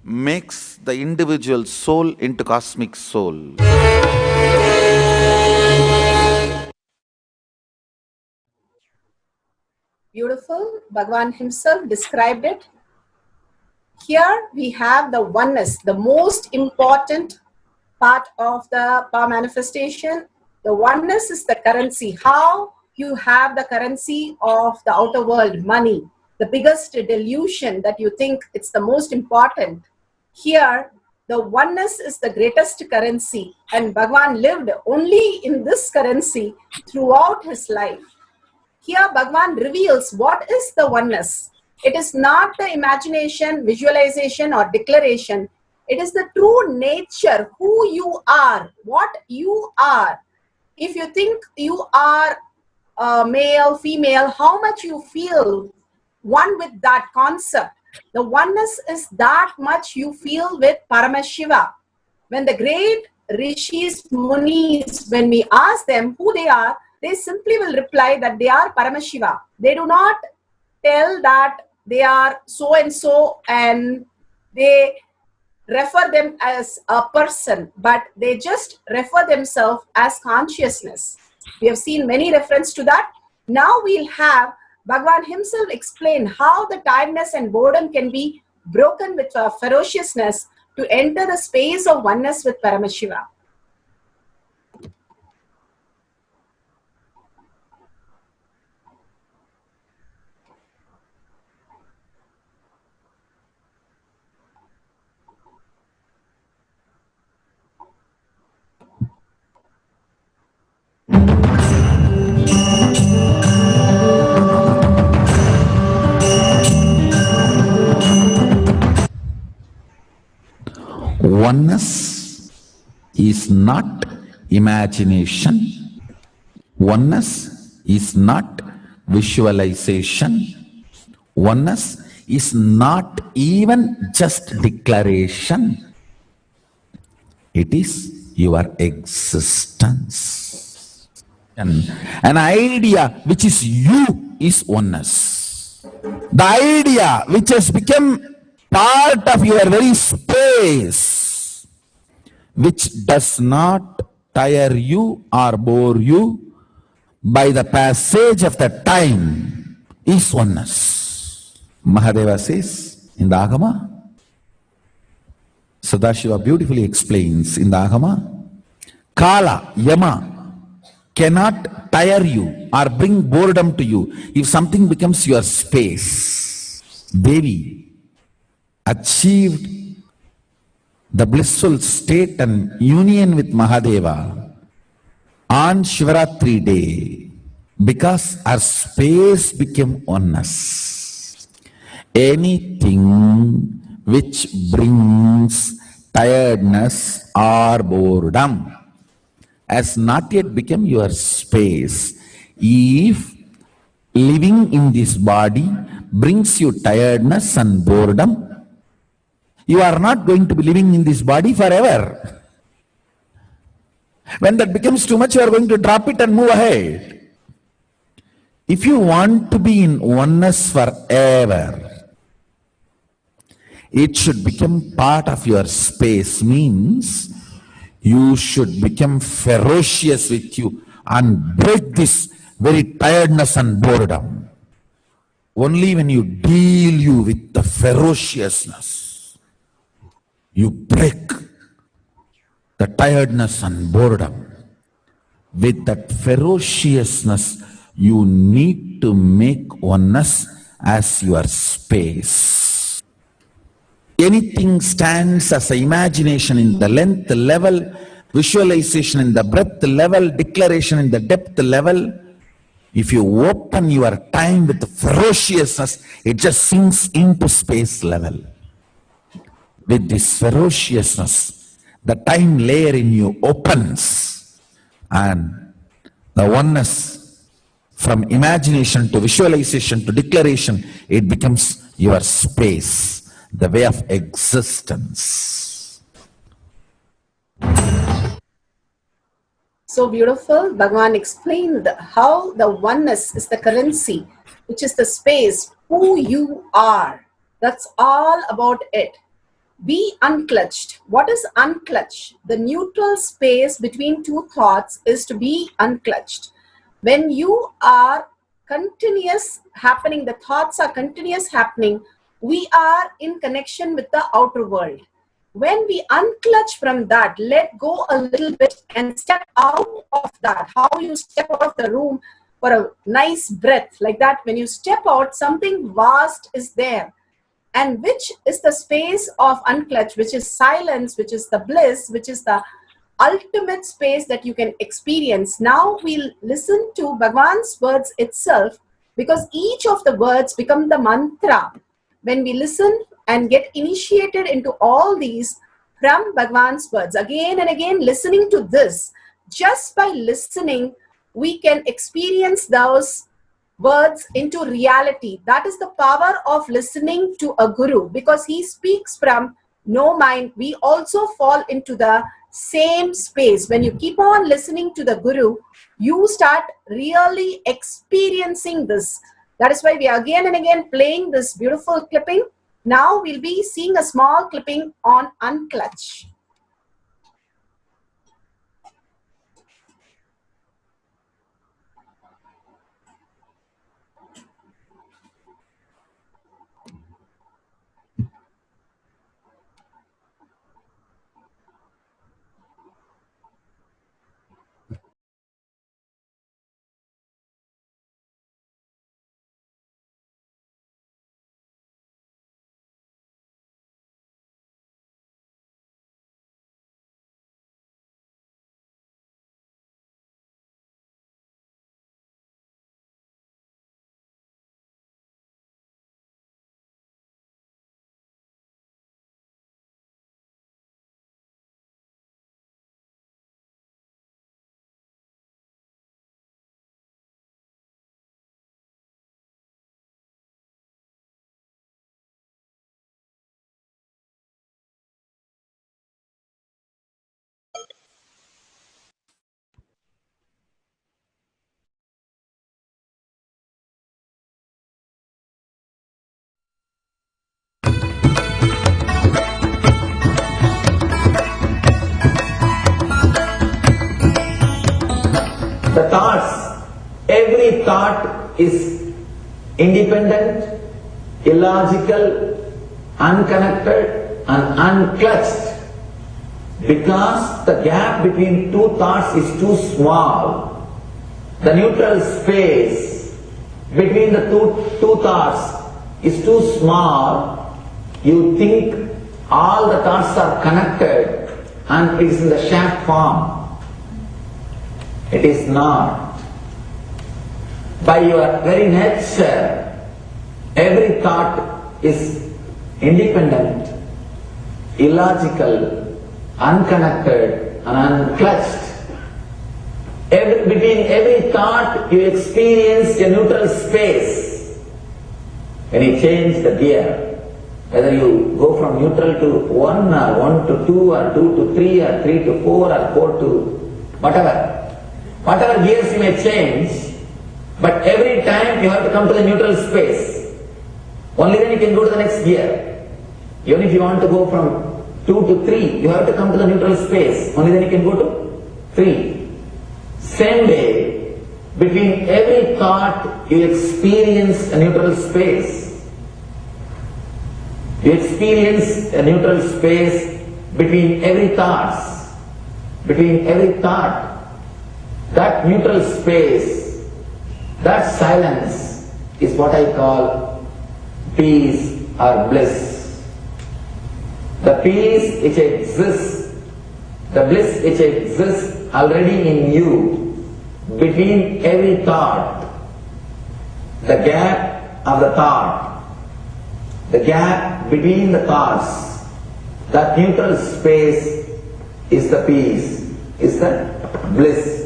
[SPEAKER 1] makes the individual soul into cosmic soul.
[SPEAKER 5] Beautiful. Bhagavan himself described it. Here we have the oneness, the most important part of the power manifestation. The oneness is the currency. How you have the currency of the outer world, money, the biggest delusion that you think it's the most important. Here, the oneness is the greatest currency, and Bhagavan lived only in this currency throughout his life. Here, Bhagavan reveals what is the oneness. It is not the imagination, visualization, or declaration. It is the true nature, who you are, what you are. If you think you are male, female, how much you feel one with that concept. The oneness is that much you feel with Paramashiva. When the great rishis, munis, when we ask them who they are, they simply will reply that they are Paramashiva. They do not tell that they are so and so and they refer them as a person, but they just refer themselves as consciousness. We have seen many references to that. Now we'll have Bhagavan himself explain how the tiredness and boredom can be broken with ferociousness to enter the space of oneness with Paramashiva.
[SPEAKER 1] Oneness is not imagination. Oneness is not visualization. Oneness is not even just declaration. It is your existence. And an idea which is you is oneness. The idea which has become part of your very space, which does not tire you or bore you by the passage of the time, is oneness. Mahadeva says in the Agama, Sadashiva beautifully explains in the Agama, Kala, Yama cannot tire you or bring boredom to you if something becomes your space. Devi achieved the blissful state and union with Mahadeva on Shivaratri day because her space became oneness. Anything which brings tiredness or boredom has not yet become your space. If living in this body brings you tiredness and boredom, you are not going to be living in this body forever. When that becomes too much, you are going to drop it and move ahead. If you want to be in oneness forever, it should become part of your space, means you should become ferocious with you and break this very tiredness and boredom.
[SPEAKER 4] Only when you deal you with the ferociousness, you break the tiredness and boredom. With that ferociousness, you need to make oneness as your space. Anything stands as an imagination in the length level, visualization in the breadth level, declaration in the depth level. If you open your time with ferociousness, it just sinks into space level. With this ferociousness, the time layer in you opens, and the oneness from imagination to visualization to declaration, it becomes your space, the way of existence.
[SPEAKER 5] So beautiful. Bhagavan explained how the oneness is the currency, which is the space, who you are. That's all about it. Be unclutched. What is unclutched? The neutral space between two thoughts is to be unclutched. When you are continuous happening, the thoughts are continuous happening, we are in connection with the outer world. When we unclutch from that, let go a little bit and step out of that. How you step out of the room for a nice breath, like that, when you step out, something vast is there. And which is the space of unclutch, which is silence, which is the bliss, which is the ultimate space that you can experience. Now we'll listen to Bhagavan's words itself, because each of the words become the mantra. When we listen and get initiated into all these from Bhagavan's words, again and again listening to this, just by listening, we can experience those words into reality. That is the power of listening to a guru, because he speaks from no mind. We also fall into the same space. When you keep on listening to the guru, you start really experiencing this. That is why we are again and again playing this beautiful clipping. Now we'll be seeing a small clipping on unclutch.
[SPEAKER 7] The thoughts, every thought is independent, illogical, unconnected and unclutched, because the gap between two thoughts is too small. The neutral space between the two thoughts is too small. You think all the thoughts are connected and it is in the shape form. It is not. By your very nature, every thought is independent, illogical, unconnected and unclutched. Between every thought you experience a neutral space. When you change the gear, whether you go from neutral to 1 or 1 to 2 or 2 to 3 or 3 to 4 or 4 to whatever gears you may change, but every time you have to come to the neutral space. Only then you can go to the next gear. Even if you want to go from 2 to 3, you have to come to the neutral space. Only then you can go to 3. Same way, Between every thought, you experience a neutral space. You experience a neutral space between every thoughts. Between every thought. That neutral space, that silence is what I call peace or bliss. The peace which exists, the bliss which exists already in you, between every thought, the gap of the thought, the gap between the thoughts, that neutral space is the peace, is the bliss.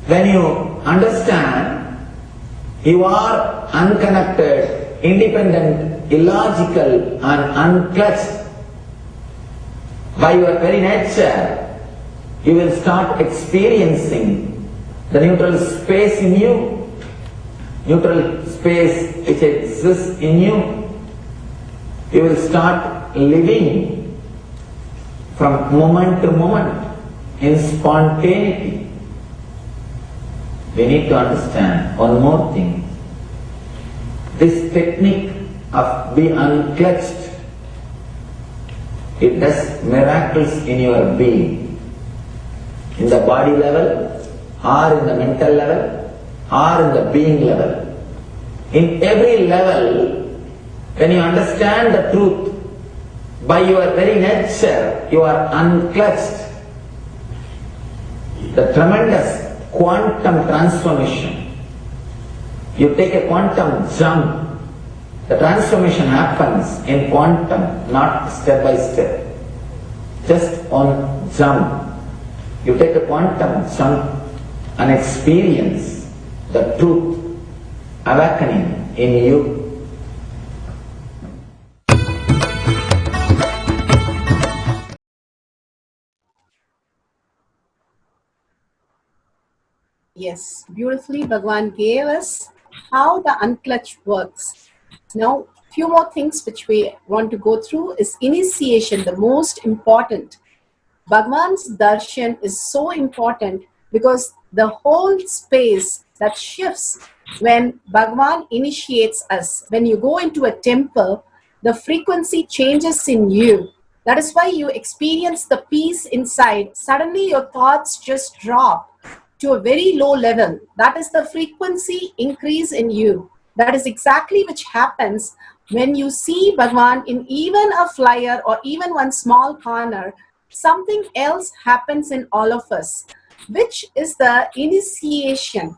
[SPEAKER 7] When you understand you are unconnected, independent, illogical and unclutched by your very nature, you will start experiencing the neutral space in you, neutral space which exists in you. You will start living from moment to moment in spontaneity. We need to understand one more thing. This technique of be unclutched, it does miracles in your being, in the body level, or in the mental level, or in the being level. In every level, when you understand the truth, by your very nature, you are unclutched. The tremendous quantum transformation. You take a quantum jump, the transformation happens in quantum, not step by step. Just on jump. You take a quantum jump and experience the truth awakening in you.
[SPEAKER 5] Yes, beautifully Bhagwan gave us how the unclutch works. Now, few more things which we want to go through is initiation, the most important. Bhagwan's darshan is so important because the whole space that shifts when Bhagwan initiates us. When you go into a temple, the frequency changes in you. That is why you experience the peace inside. Suddenly your thoughts just drop to a very low level. That is the frequency increase in you. That is exactly which happens when you see Bhagwan in even a flyer or even one small corner. Something else happens in all of us, which is the initiation.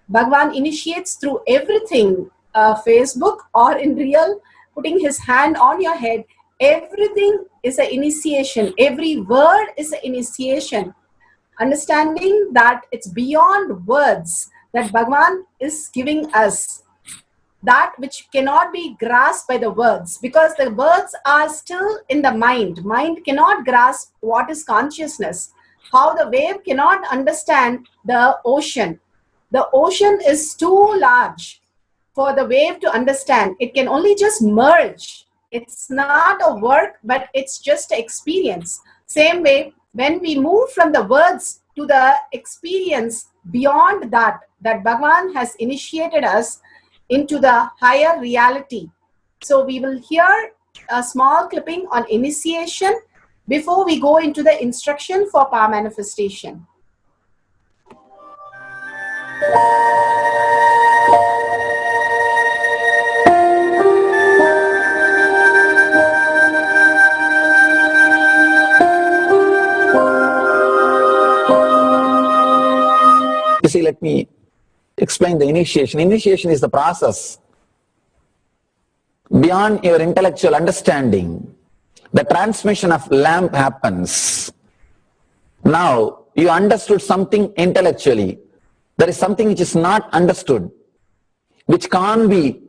[SPEAKER 5] Bhagwan initiates through everything, Facebook or in real, putting his hand on your head. Everything is an initiation. Every word is an initiation. Understanding that it's beyond words that Bhagwan is giving us, that which cannot be grasped by the words, because the words are still in the mind. Mind cannot grasp what is consciousness, how the wave cannot understand the ocean. The ocean is too large for the wave to understand. It can only just merge. It's not a work, but it's just an experience. Same way, when we move from the words to the experience beyond that, that Bhagwan has initiated us into the higher reality. So we will hear a small clipping on initiation before we go into the instruction for power manifestation.
[SPEAKER 4] You see, let me explain the initiation. Initiation is the process beyond your intellectual understanding. The transmission of lamp happens. Now, you understood something intellectually. There is something which is not understood, which can't be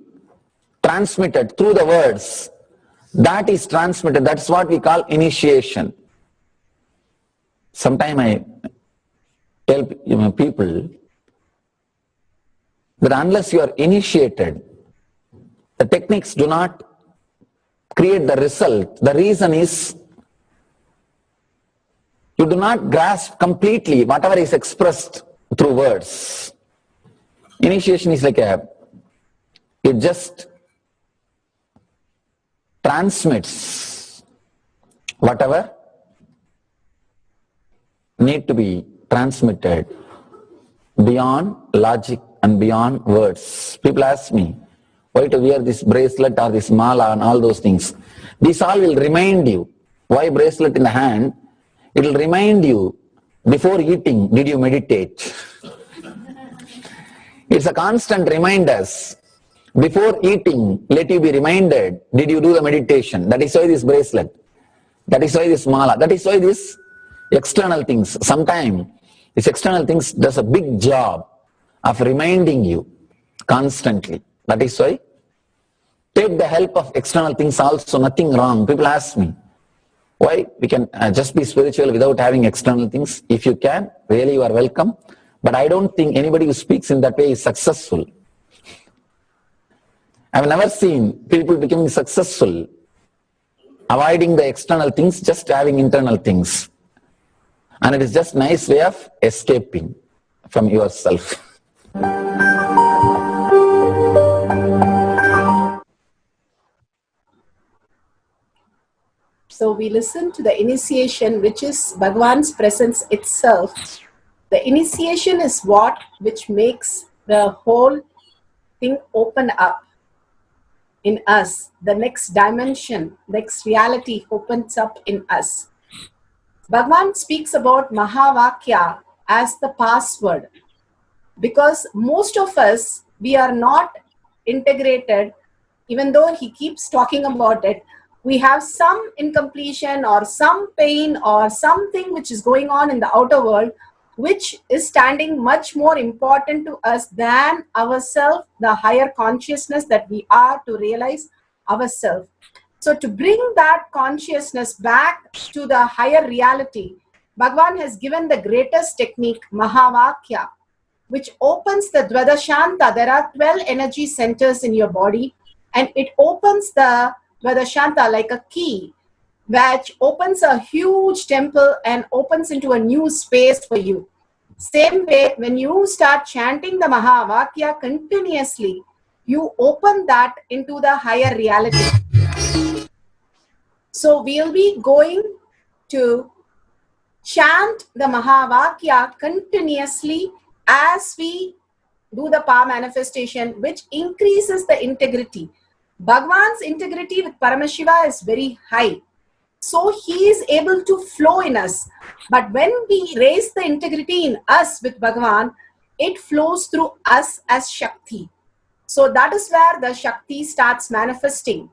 [SPEAKER 4] transmitted through the words. That is transmitted. That's what we call initiation. Sometimes I tell people that unless you are initiated, the techniques do not create the result. The reason is you do not grasp completely whatever is expressed through words.
[SPEAKER 7] Initiation is like it just transmits whatever need to be transmitted beyond logic and beyond words. People ask me, why to wear this bracelet or this mala and all those things. This all will remind you. Why bracelet in the hand? It will remind you, before eating, did you meditate? It's a constant reminder. Before eating, let you be reminded, did you do the meditation? That is why this bracelet. That is why this mala. That is why this external things. Sometimes these external things does a big job of reminding you constantly. That is why take the help of external things also, nothing wrong. People ask me, why we can just be spiritual without having external things? If you can, really you are welcome. But I don't think anybody who speaks in that way is successful. I've never seen people becoming successful avoiding the external things, just having internal things. And it is just nice way of escaping from yourself.
[SPEAKER 5] So we listen to the initiation, which is Bhagwan's presence itself. The initiation is which makes the whole thing open up in us. The next dimension, next reality opens up in us. Bhagwan speaks about Mahavakya as the password, because most of us, we are not integrated. Even though he keeps talking about it, we have some incompletion or some pain or something which is going on in the outer world, which is standing much more important to us than ourselves, the higher consciousness that we are, to realize ourselves. So to bring that consciousness back to the higher reality, Bhagwan has given the greatest technique, Mahavakya, which opens the Dvadashanta. There are 12 energy centers in your body, and it opens the Dvadashanta like a key, which opens a huge temple and opens into a new space for you. Same way, when you start chanting the Mahavakya continuously, you open that into the higher reality. So we'll be going to chant the Mahavakya continuously as we do the power manifestation, which increases the integrity. Bhagwan's integrity with Paramashiva is very high. So he is able to flow in us. But when we raise the integrity in us with Bhagwan, it flows through us as Shakti. So that is where the Shakti starts manifesting.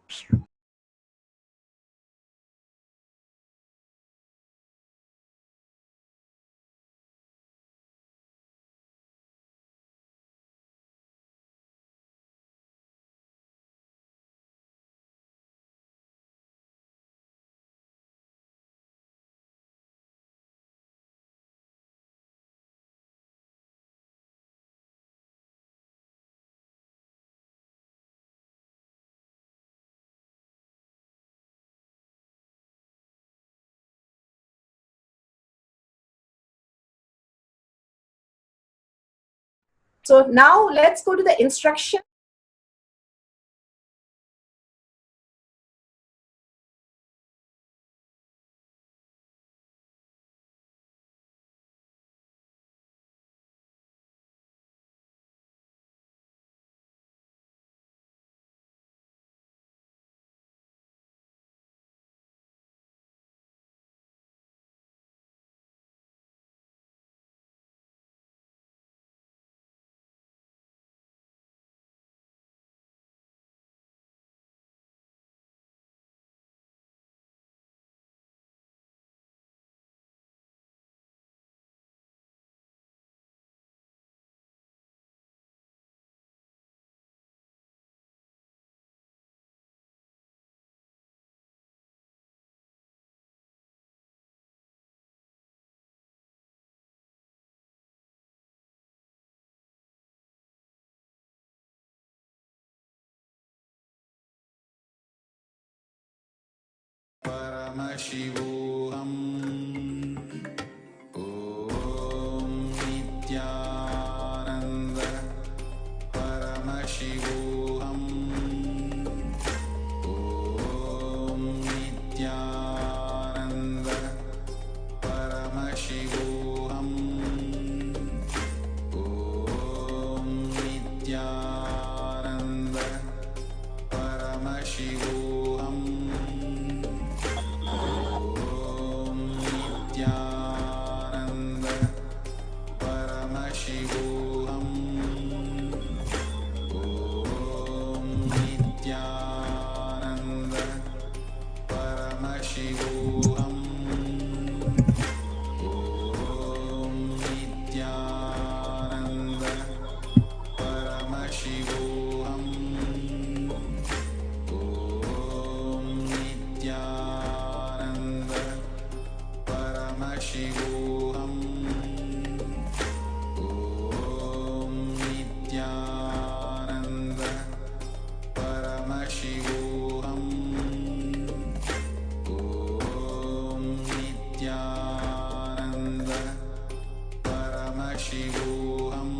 [SPEAKER 5] So now let's go to the instruction.
[SPEAKER 1] Paramashivoham. Om Nithyananda Paramashivoham. Om Nithyananda Paramashivoham.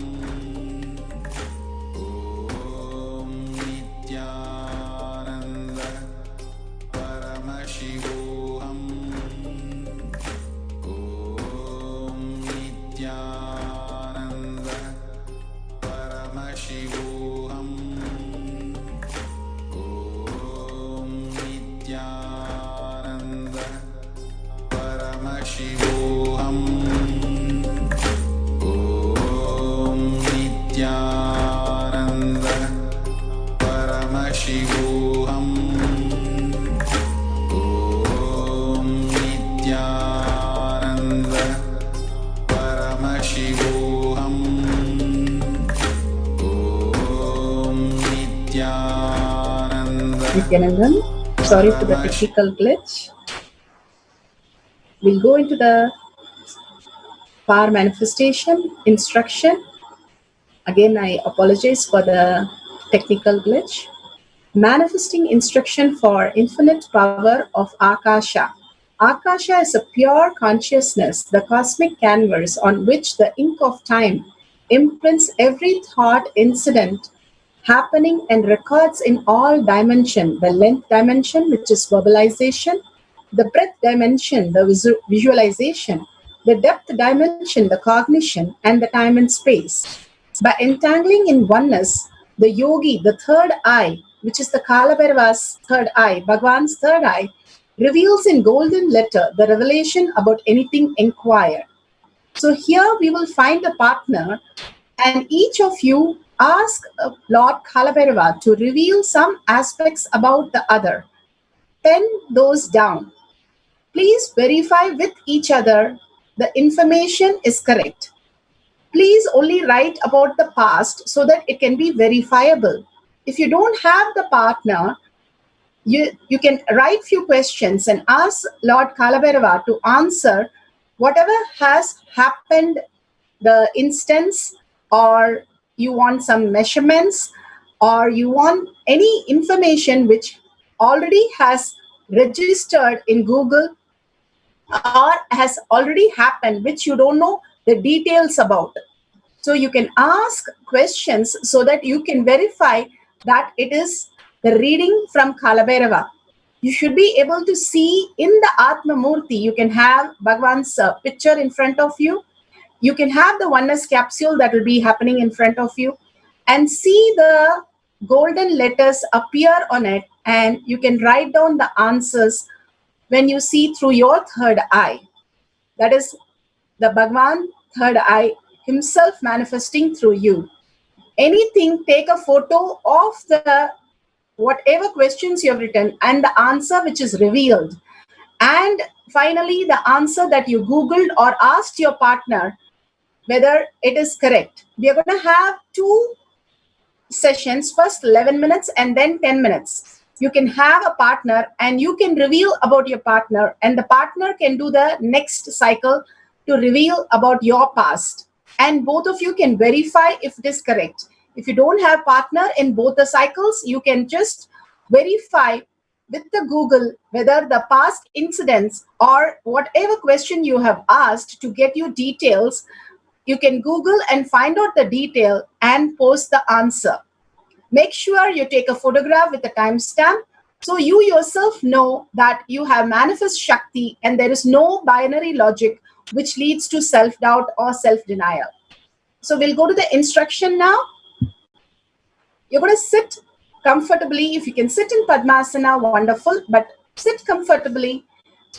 [SPEAKER 1] Om Nithyananda Paramashivoham. Om Nithyananda Paramashivoham. Om Nithyananda Paramashivoham. Om Nithyananda Paramashivoham. Om Nithyananda Paramashivoham. Om Nithyananda
[SPEAKER 5] Nithyanandam, sorry for the technical glitch. We'll go into the power manifestation instruction. Again, I apologize for the technical glitch. Manifesting instruction for infinite power of Akasha. Akasha is a pure consciousness, the cosmic canvas on which the ink of time imprints every thought incident happening and records in all dimension, the length dimension, which is verbalization, the breadth dimension, the visualization, the depth dimension, the cognition, and the time and space. By entangling in oneness, the yogi, the third eye, which is the Kalabhairava's third eye, Bhagwan's third eye, reveals in golden letter the revelation about anything inquired. So here we will find a partner, and each of you ask Lord Kalabhairava to reveal some aspects about the other. Pen those down. Please verify with each other the information is correct. Please only write about the past so that it can be verifiable. If you don't have the partner, you can write few questions and ask Lord Kalabhairava to answer whatever has happened, the instance, or you want some measurements, or you want any information which already has registered in Google or has already happened, which you don't know the details about. So you can ask questions so that you can verify that it is the reading from Kalabhairava. You should be able to see in the Atma Murti, you can have Bhagwan's picture in front of you. You can have the oneness capsule that will be happening in front of you and see the golden letters appear on it, and you can write down the answers when you see through your third eye. That is the Bhagwan third eye himself manifesting through you. Anything, take a photo of the whatever questions you have written and the answer which is revealed. And finally, the answer that you Googled or asked your partner whether it is correct. We are going to have 2 sessions, first 11 minutes and then 10 minutes. You can have a partner and you can reveal about your partner, and the partner can do the next cycle to reveal about your past. And both of you can verify if it is correct. If you don't have partner in both the cycles, you can just verify with the Google whether the past incidents or whatever question you have asked to get you details, you can Google and find out the detail and post the answer. Make sure you take a photograph with a timestamp so you yourself know that you have manifest Shakti and there is no binary logic which leads to self-doubt or self-denial. So we'll go to the instruction now. You're going to sit comfortably. If you can sit in Padmasana, wonderful, but sit comfortably.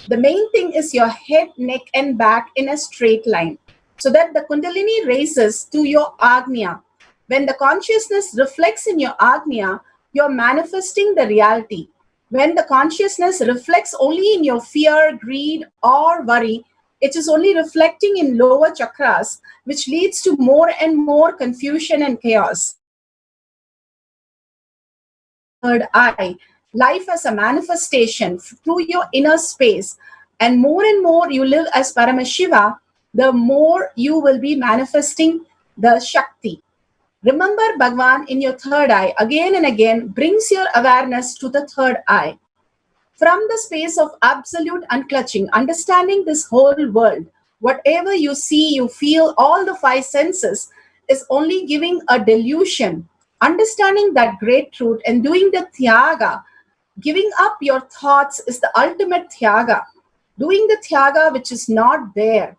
[SPEAKER 5] The main thing is your head, neck, and back in a straight line so that the Kundalini raises to your Agnya. When the consciousness reflects in your Agnya, you're manifesting the reality. When the consciousness reflects only in your fear, greed, or worry, it is only reflecting in lower chakras, which leads to more and more confusion and chaos. Third eye, life as a manifestation through your inner space, and more you live as Paramashiva, the more you will be manifesting the Shakti. Remember Bhagwan in your third eye again and again brings your awareness to the third eye. From the space of absolute unclutching, understanding this whole world, whatever you see, you feel, all the five senses is only giving a delusion. Understanding that great truth and doing the Tyaga, giving up your thoughts is the ultimate Tyaga. Doing the Tyaga which is not there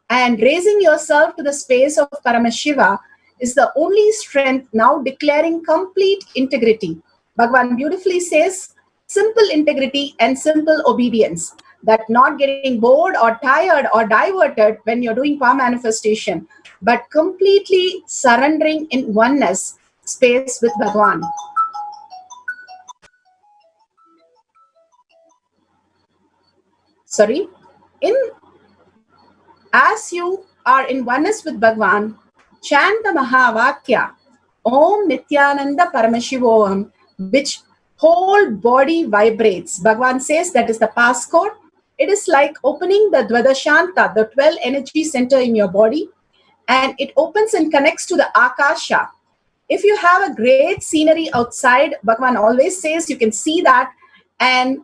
[SPEAKER 5] and raising yourself to the space of Paramashiva is the only strength, now declaring complete integrity. Bhagavan beautifully says, simple integrity and simple obedience, that not getting bored or tired or diverted when you're doing power manifestation, but completely surrendering in oneness space with Bhagavan. As you are in oneness with Bhagavan, chant the Mahavakya, Om Nithyananda Paramashivoham, which whole body vibrates. Bhagavan says that is the passcode. It is like opening the Dvadashanta, the 12 energy center in your body, and it opens and connects to the Akasha. If you have a great scenery outside, Bhagavan always says you can see that and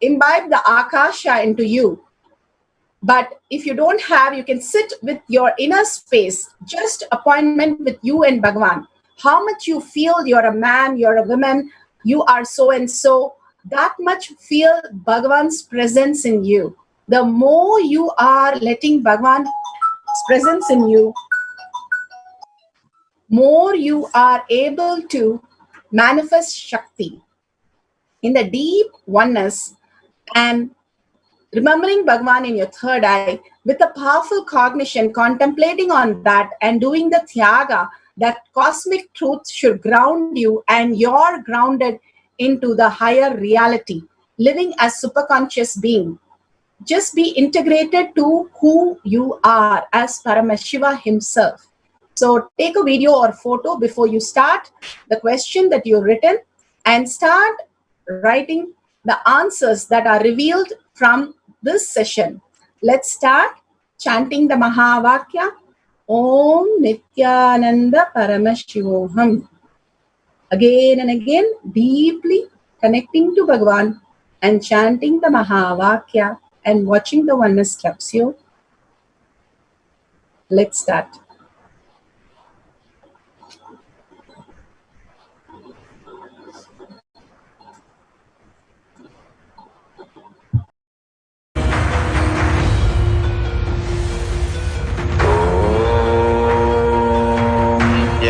[SPEAKER 5] imbibe the Akasha into you. But if you don't have, you can sit with your inner space, just appointment with you and Bhagavan. How much you feel you're a man, you're a woman, you are so and so, that much feel Bhagavan's presence in you. The more you are letting Bhagavan's presence in you, more you are able to manifest Shakti in the deep oneness and remembering Bhagavan in your third eye with a powerful cognition, contemplating on that and doing the Tyaga, that cosmic truth should ground you and you're grounded into the higher reality, living as superconscious being. Just be integrated to who you are as Paramashiva himself. So take a video or photo before you start the question that you've written and start writing the answers that are revealed from this session. Let's start chanting the Mahavakya, Om Nithyananda Paramashivoham. Again and again, deeply connecting to Bhagavan and chanting the Mahavakya and watching the oneness capsule. Let's start.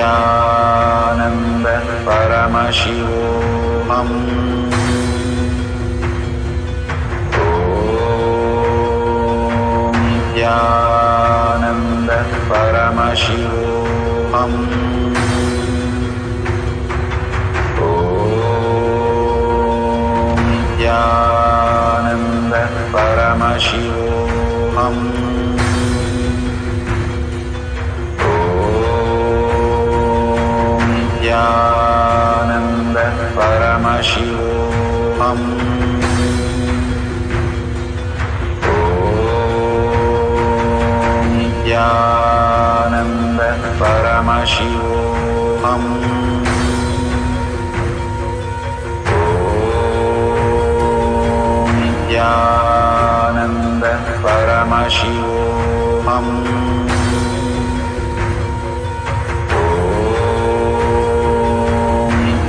[SPEAKER 1] Nithyananda Paramashivoham. Om Nithyananda Paramashivoham. Om Nithyananda Paramashivoham. Nithyananda Paramashivoham. Om Nithyananda Paramashivoham. Om Nithyananda Paramashivoham.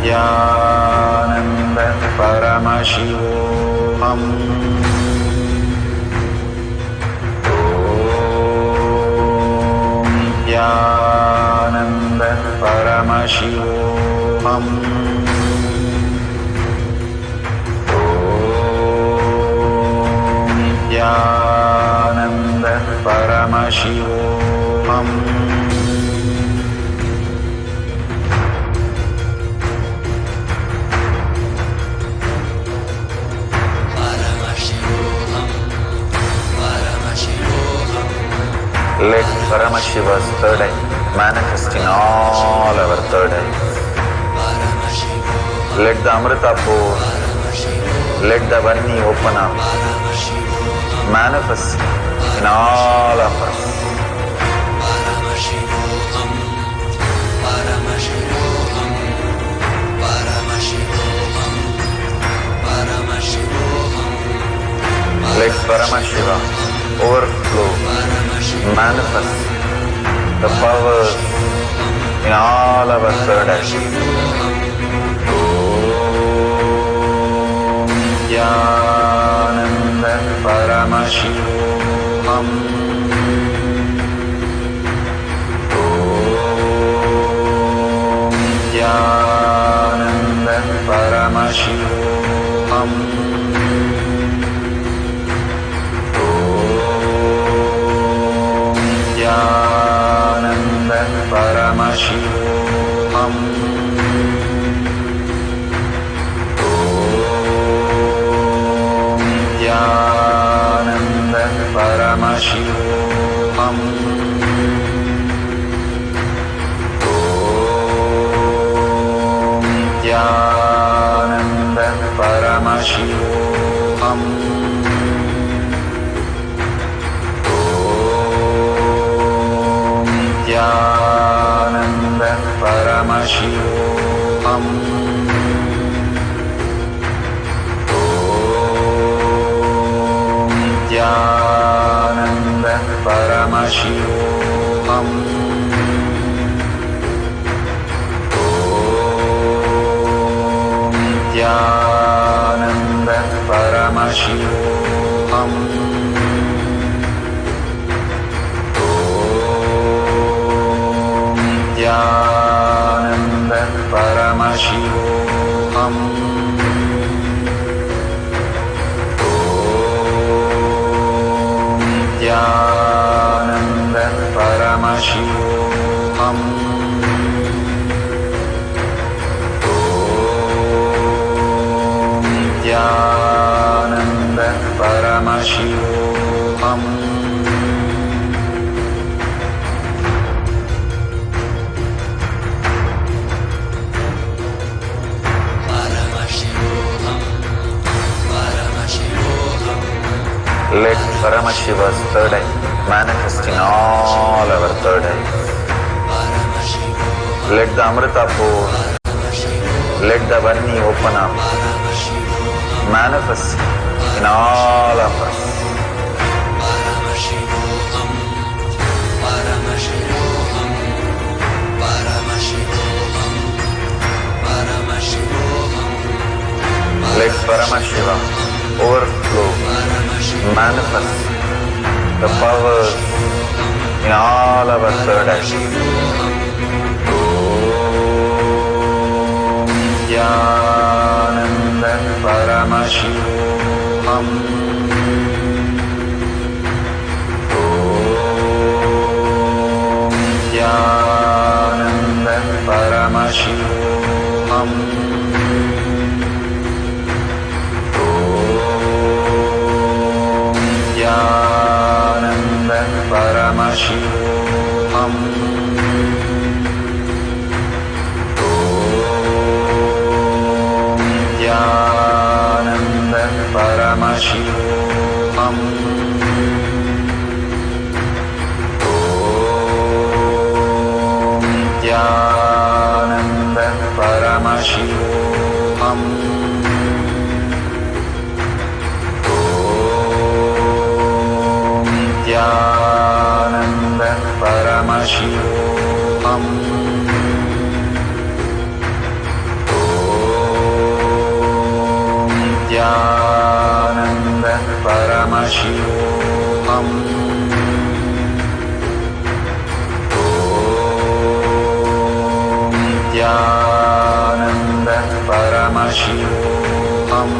[SPEAKER 1] Nithyananda Paramashivoham. Om Nithyananda Paramashivoham. Om Nithyananda Paramashivoham. Let Paramashiva's third eye manifest in all our third eyes. Let the Amrita pour,
[SPEAKER 4] Let the Vani open up, manifest in all of us.
[SPEAKER 8] Paramashivoham, Paramashivoham, Paramashivoham, Paramashivoham.
[SPEAKER 4] Let Paramashiva overflow, manifest the powers in all our third eye. Nithyananda Paramashivoham. Nithyananda Paramashivoham. Nithyananda Paramashivoham. Nithyananda Paramashivoham. Nithyananda Paramashivoham. Nithyananda Paramashivoham. Nithyananda Paramashivoham. Nithyananda Paramashivoham. Nithyananda Paramashivoham. Nithyananda Paramashivoham. Nithyananda Paramashivoham.
[SPEAKER 8] Paramashivoham, Paramashivoham,
[SPEAKER 4] Let Paramashiva's third eye manifest in all our third eyes.
[SPEAKER 8] Paramashivoham,
[SPEAKER 4] Let the Amrita pour, let the Vani open up, manifest in all of us.
[SPEAKER 8] Paramashivoham, Paramashivoham, Paramashivoham, Paramashivoham.
[SPEAKER 4] Let Paramashiva overflow, manifest the powers in all our third eyes. Nithyananda Paramashivoham. Nithyananda Paramashivoham. Nithyananda Paramashivoham. Nithyananda Paramashivoham. Nithyananda Paramashivoham. Nithyananda Paramashivoham. Nithyananda Paramashivoham. Nithyananda Paramashivoham.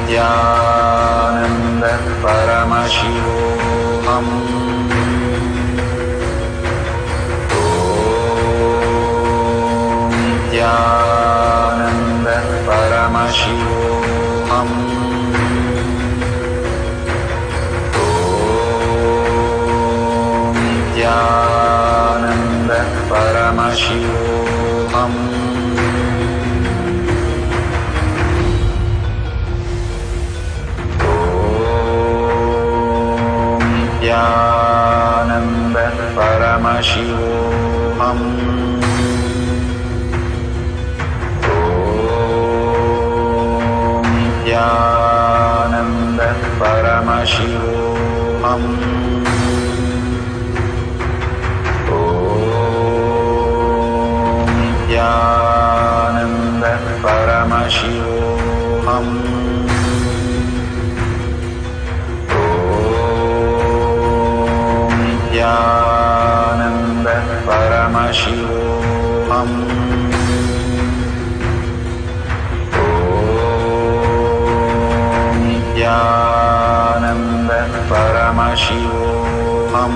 [SPEAKER 4] Nithyananda Paramashivoham. Nithyananda Paramashivoham. Nithyananda Paramashivoham.
[SPEAKER 1] Nithyananda Paramashivoham. Om Nithyananda Paramashivoham. Om Nithyananda Paramashivoham. Nithyananda Paramashivoham. Om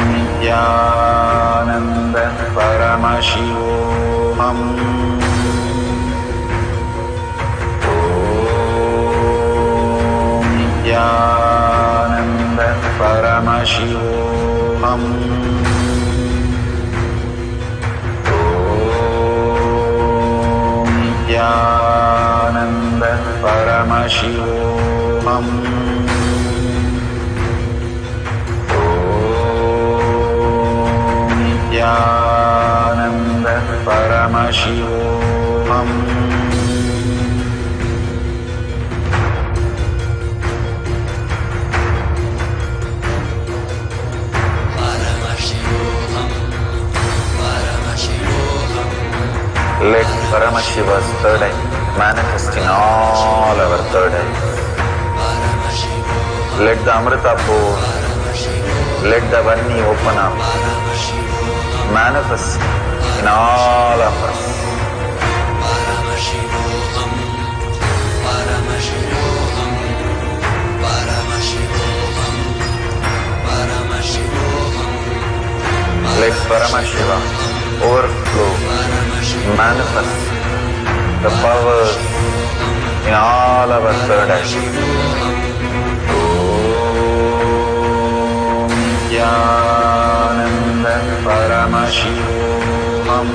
[SPEAKER 1] Nithyananda Paramashivoham. Om Nithyananda Paramashivoham. Nithyananda Paramashivoham. Om Nithyananda Paramashivoham. Let Paramashiva's third eye manifest in all our third eyes. Let the Amrita pour, let the Vani open up, manifest in all of us. Let Paramashiva overflow, manifest the powers in all our third eyes. Om Nithyananda Paramashivoham. Om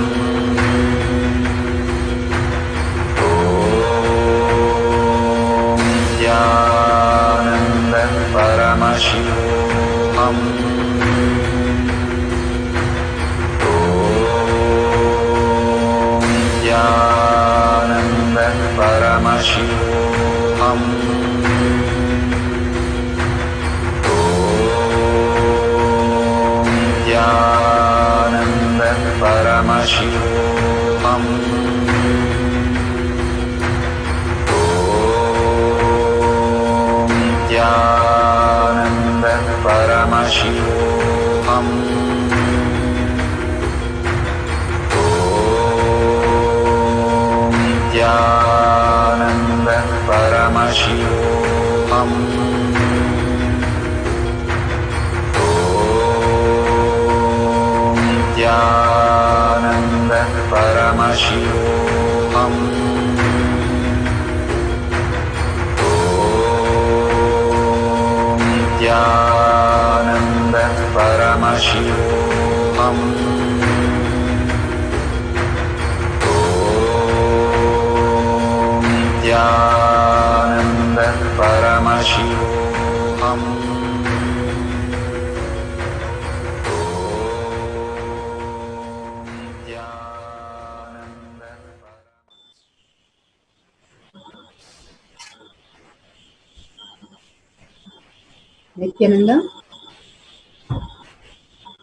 [SPEAKER 1] Nithyananda Paramashivoham. Nithyananda Paramashivoham. Om Nithyananda Paramashivoham. Om Nithyananda Paramashivoham. Nithyananda Paramashivoham. Om Nithyananda Paramashivoham. Om Nithyananda Paramashivoham. Nithyananda Paramashivoham.
[SPEAKER 5] Nithyananda,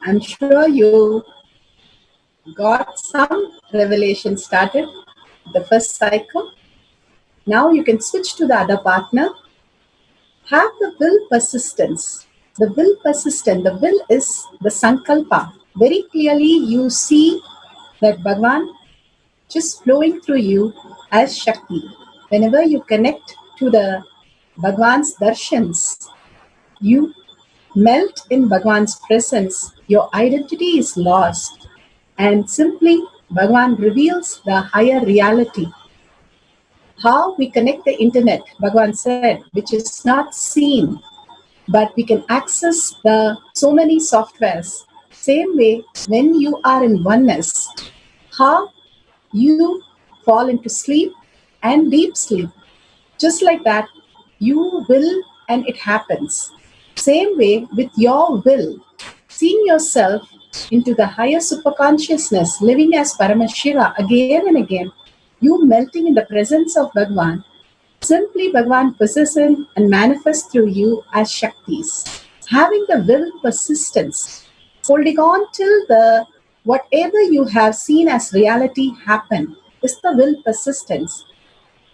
[SPEAKER 5] I'm sure you got some revelation started, the first cycle. Now you can switch to the other partner. Have the will persistence. The will persistent. The will is the sankalpa. Very clearly you see that Bhagavan just flowing through you as Shakti. Whenever you connect to the Bhagavan's darshans, you melt in Bhagavan's presence. Your identity is lost. And simply Bhagavan reveals the higher reality. How we connect the internet, Bhagavan said, which is not seen, but we can access the so many softwares. Same way, when you are in oneness, how you fall into sleep and deep sleep. Just like that, you will and it happens. Same way with your will, seeing yourself into the higher superconsciousness, living as Paramashiva again and again, you melting in the presence of Bhagwan, simply Bhagwan possesses and manifests through you as Shaktis. Having the will persistence, holding on till the whatever you have seen as reality happen is the will persistence.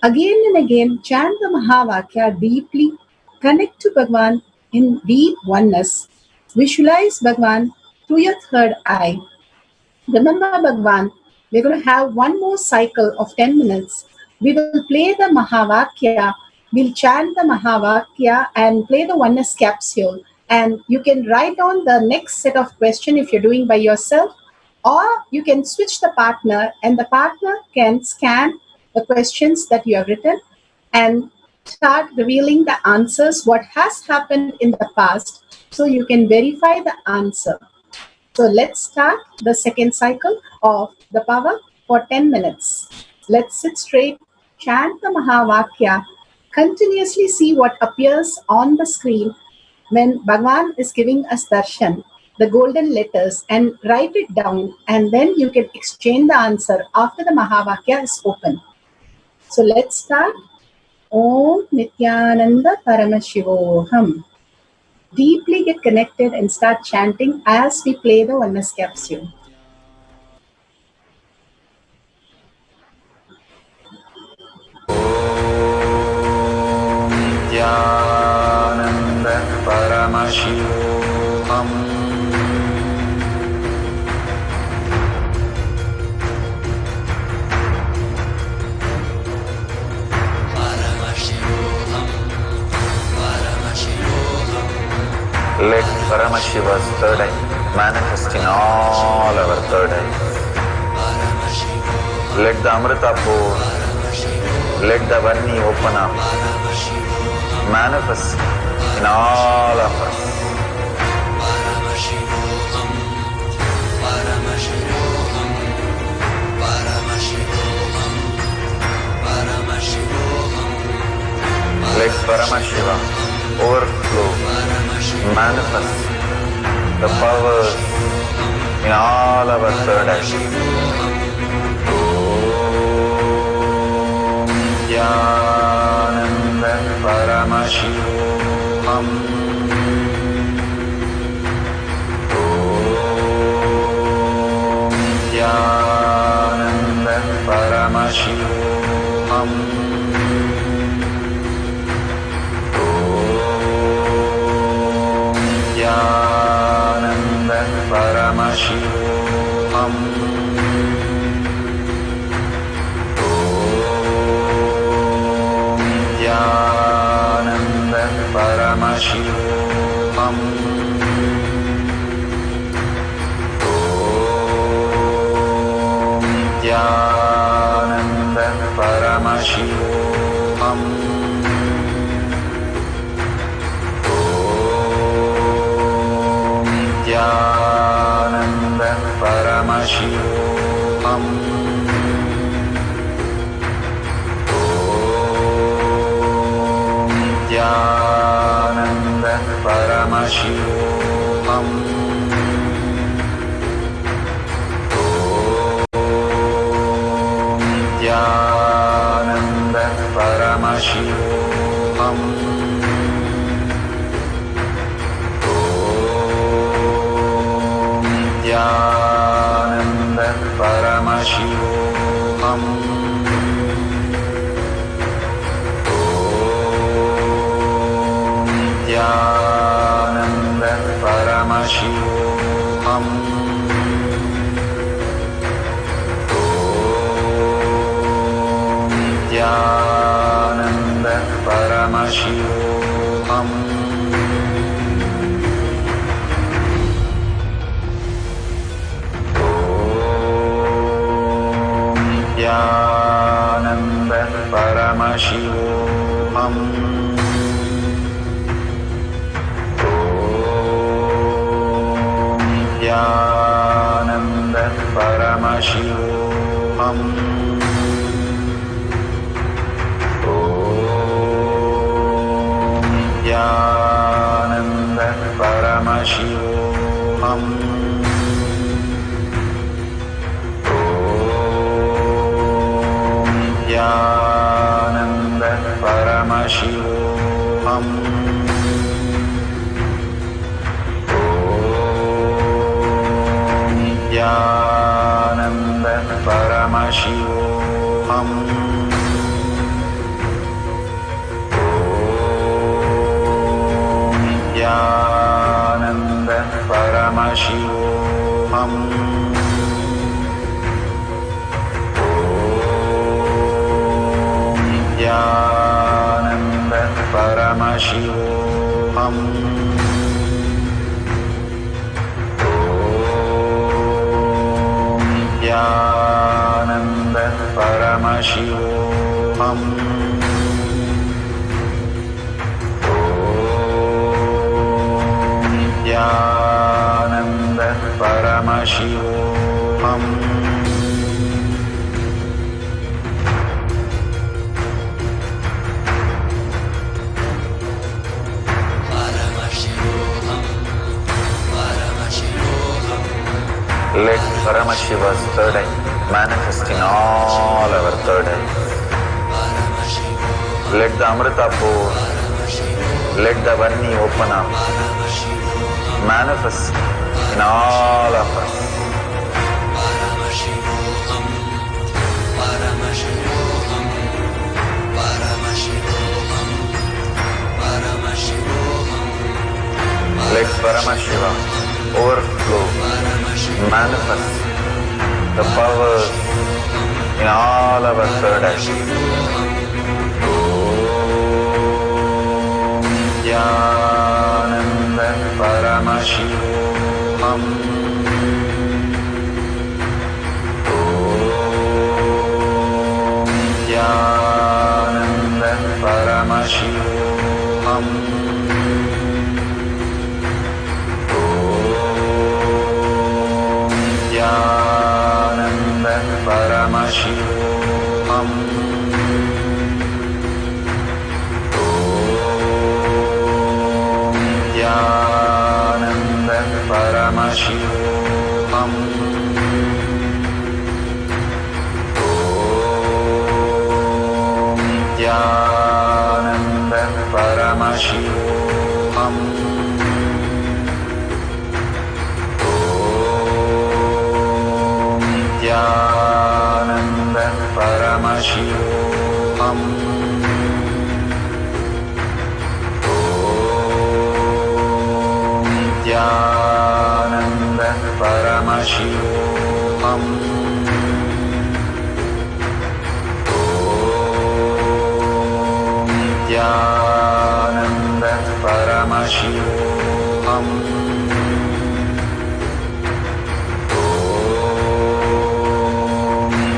[SPEAKER 5] Again and again, chant the Mahavakya deeply, connect to Bhagwan in deep oneness, visualize Bhagwan through your third eye. Remember Bhagwan, we're going to have one more cycle of 10 minutes. We will play the Mahavakya, we'll chant the Mahavakya and play the oneness capsule. And you can write down the next set of questions if you're doing by yourself, or you can switch the partner and the partner can scan the questions that you have written and start revealing the answers, what has happened in the past, so you can verify the answer. So let's start the second cycle of the power for 10 minutes. Let's sit straight, chant the Mahavakya, continuously see what appears on the screen when Bhagwan is giving us darshan, the golden letters, and write it down, and then you can exchange the answer after the Mahavakya is open. So let's start. Om Nithyananda Paramashivoham. Deeply get connected and start chanting as we play the oneness capsule.
[SPEAKER 4] Nithyananda Paramashivoham. Let Paramashiva's third eye manifest in all our third eyes. Let the Amrita pour, let the Varni open up, manifest in all of us. Let Paramashiva overflow, manifest the powers in all our third eyes. Om Nithyananda Paramashivoham. Om Nithyananda Paramashivoham. Nithyananda Paramashivoham. Om Nithyananda Paramashivoham. Om Nithyananda Paramashivoham. Nithyananda Paramashivoham. Om Nithyananda Paramashivoham. Om Nithyananda Paramashivoham. Nithyananda Paramashivoham. Om Nithyananda Paramashivoham. Om Nithyananda Paramashivoham. Nithyananda Paramashivoham. Om Nithyananda Paramashivoham. Om Nithyananda Paramashivoham.
[SPEAKER 1] Nithyananda Paramashivoham. Nithyananda Paramashivoham. Nithyananda Paramashivoham. Nithyananda Paramashivoham. Nithyananda Paramashivoham. Nithyananda Paramashivoham. Let Paramashiva's third eye manifest in all our third eyes. Let the Amrita pour, let the Vani open up, manifest in all of us. Let Paramashiva overflow, manifest the powers in all our third eyes. Nithyananda Paramashivoham. Nithyananda Paramashivoham. Nithyananda Paramashivoham. Nithyananda Paramashivoham. Nithyananda Paramashivoham. Nithyananda Paramashivoham. Nithyananda Paramashivoham. Nithyananda Paramashivoham.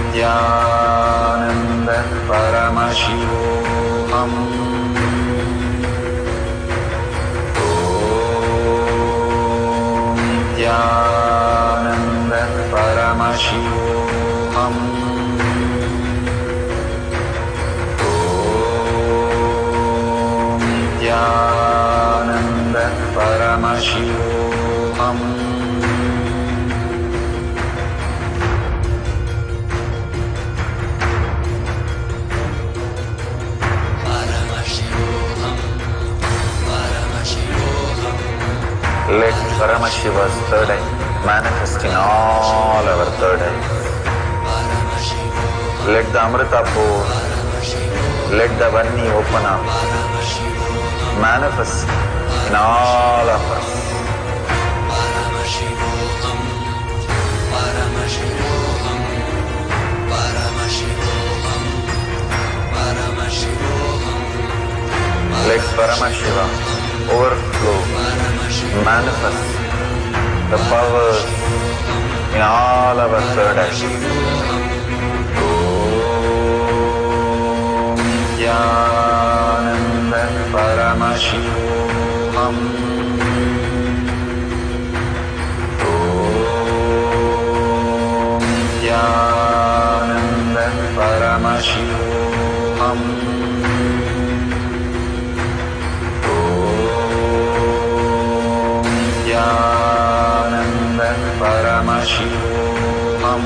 [SPEAKER 1] Nithyananda Paramashivoham. Nithyananda Paramashivoham. Nithyananda Paramashivoham. Let Paramashiva's third eye manifest in all our third eyes. Let the Amrita pour, let the Vani open up, manifest in all of us. Let Paramashiva overflow, manifest the powers in all our third eyes. Nithyananda Paramashivoham. Nithyananda Paramashivoham. Nithyananda Paramashivoham.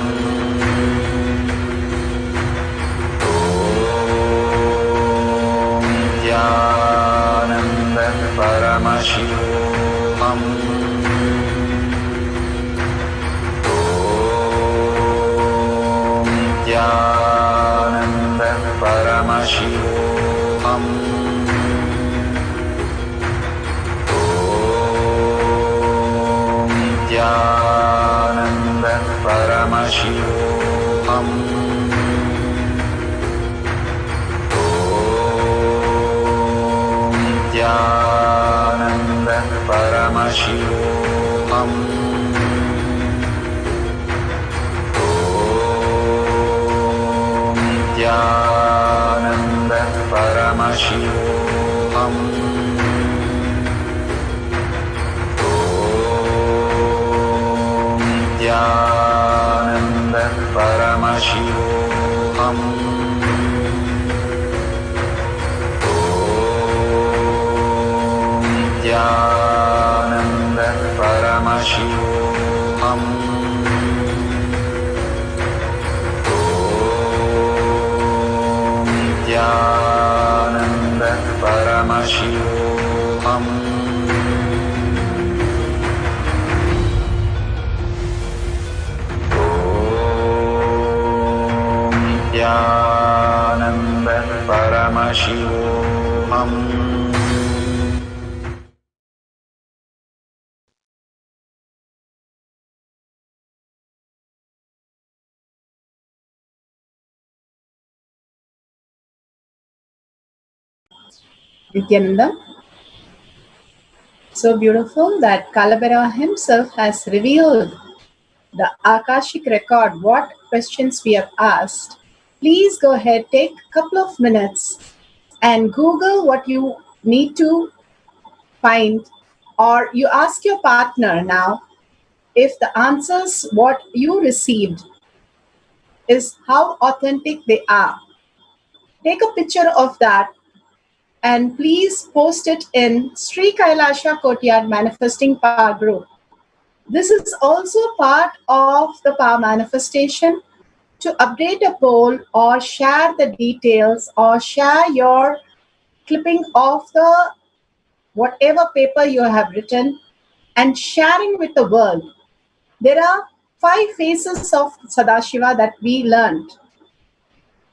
[SPEAKER 1] Paramashivoham. Om Nithyananda Paramashivoham. Om Nithyananda Paramashivoham. Nithyananda Paramashivoham. Om Nithyananda Paramashivoham. Om Nithyananda Paramashivoham. Nithyananda Paramashivoham. Om Nithyananda Paramashivoham.
[SPEAKER 5] Nithyananda. So beautiful that Kalabhairava himself has revealed the Akashic record, what questions we have asked. Please go ahead, take a couple of minutes and Google what you need to find, or you ask your partner now if the answers what you received is how authentic they are. Take a picture of that and please post it in Sri Kailaasa Courtyard Manifesting Power Group. This is also part of the power manifestation. To update a poll or share the details or share your clipping of the whatever paper you have written and sharing with the world. There are 5 phases of Sadashiva that we learned.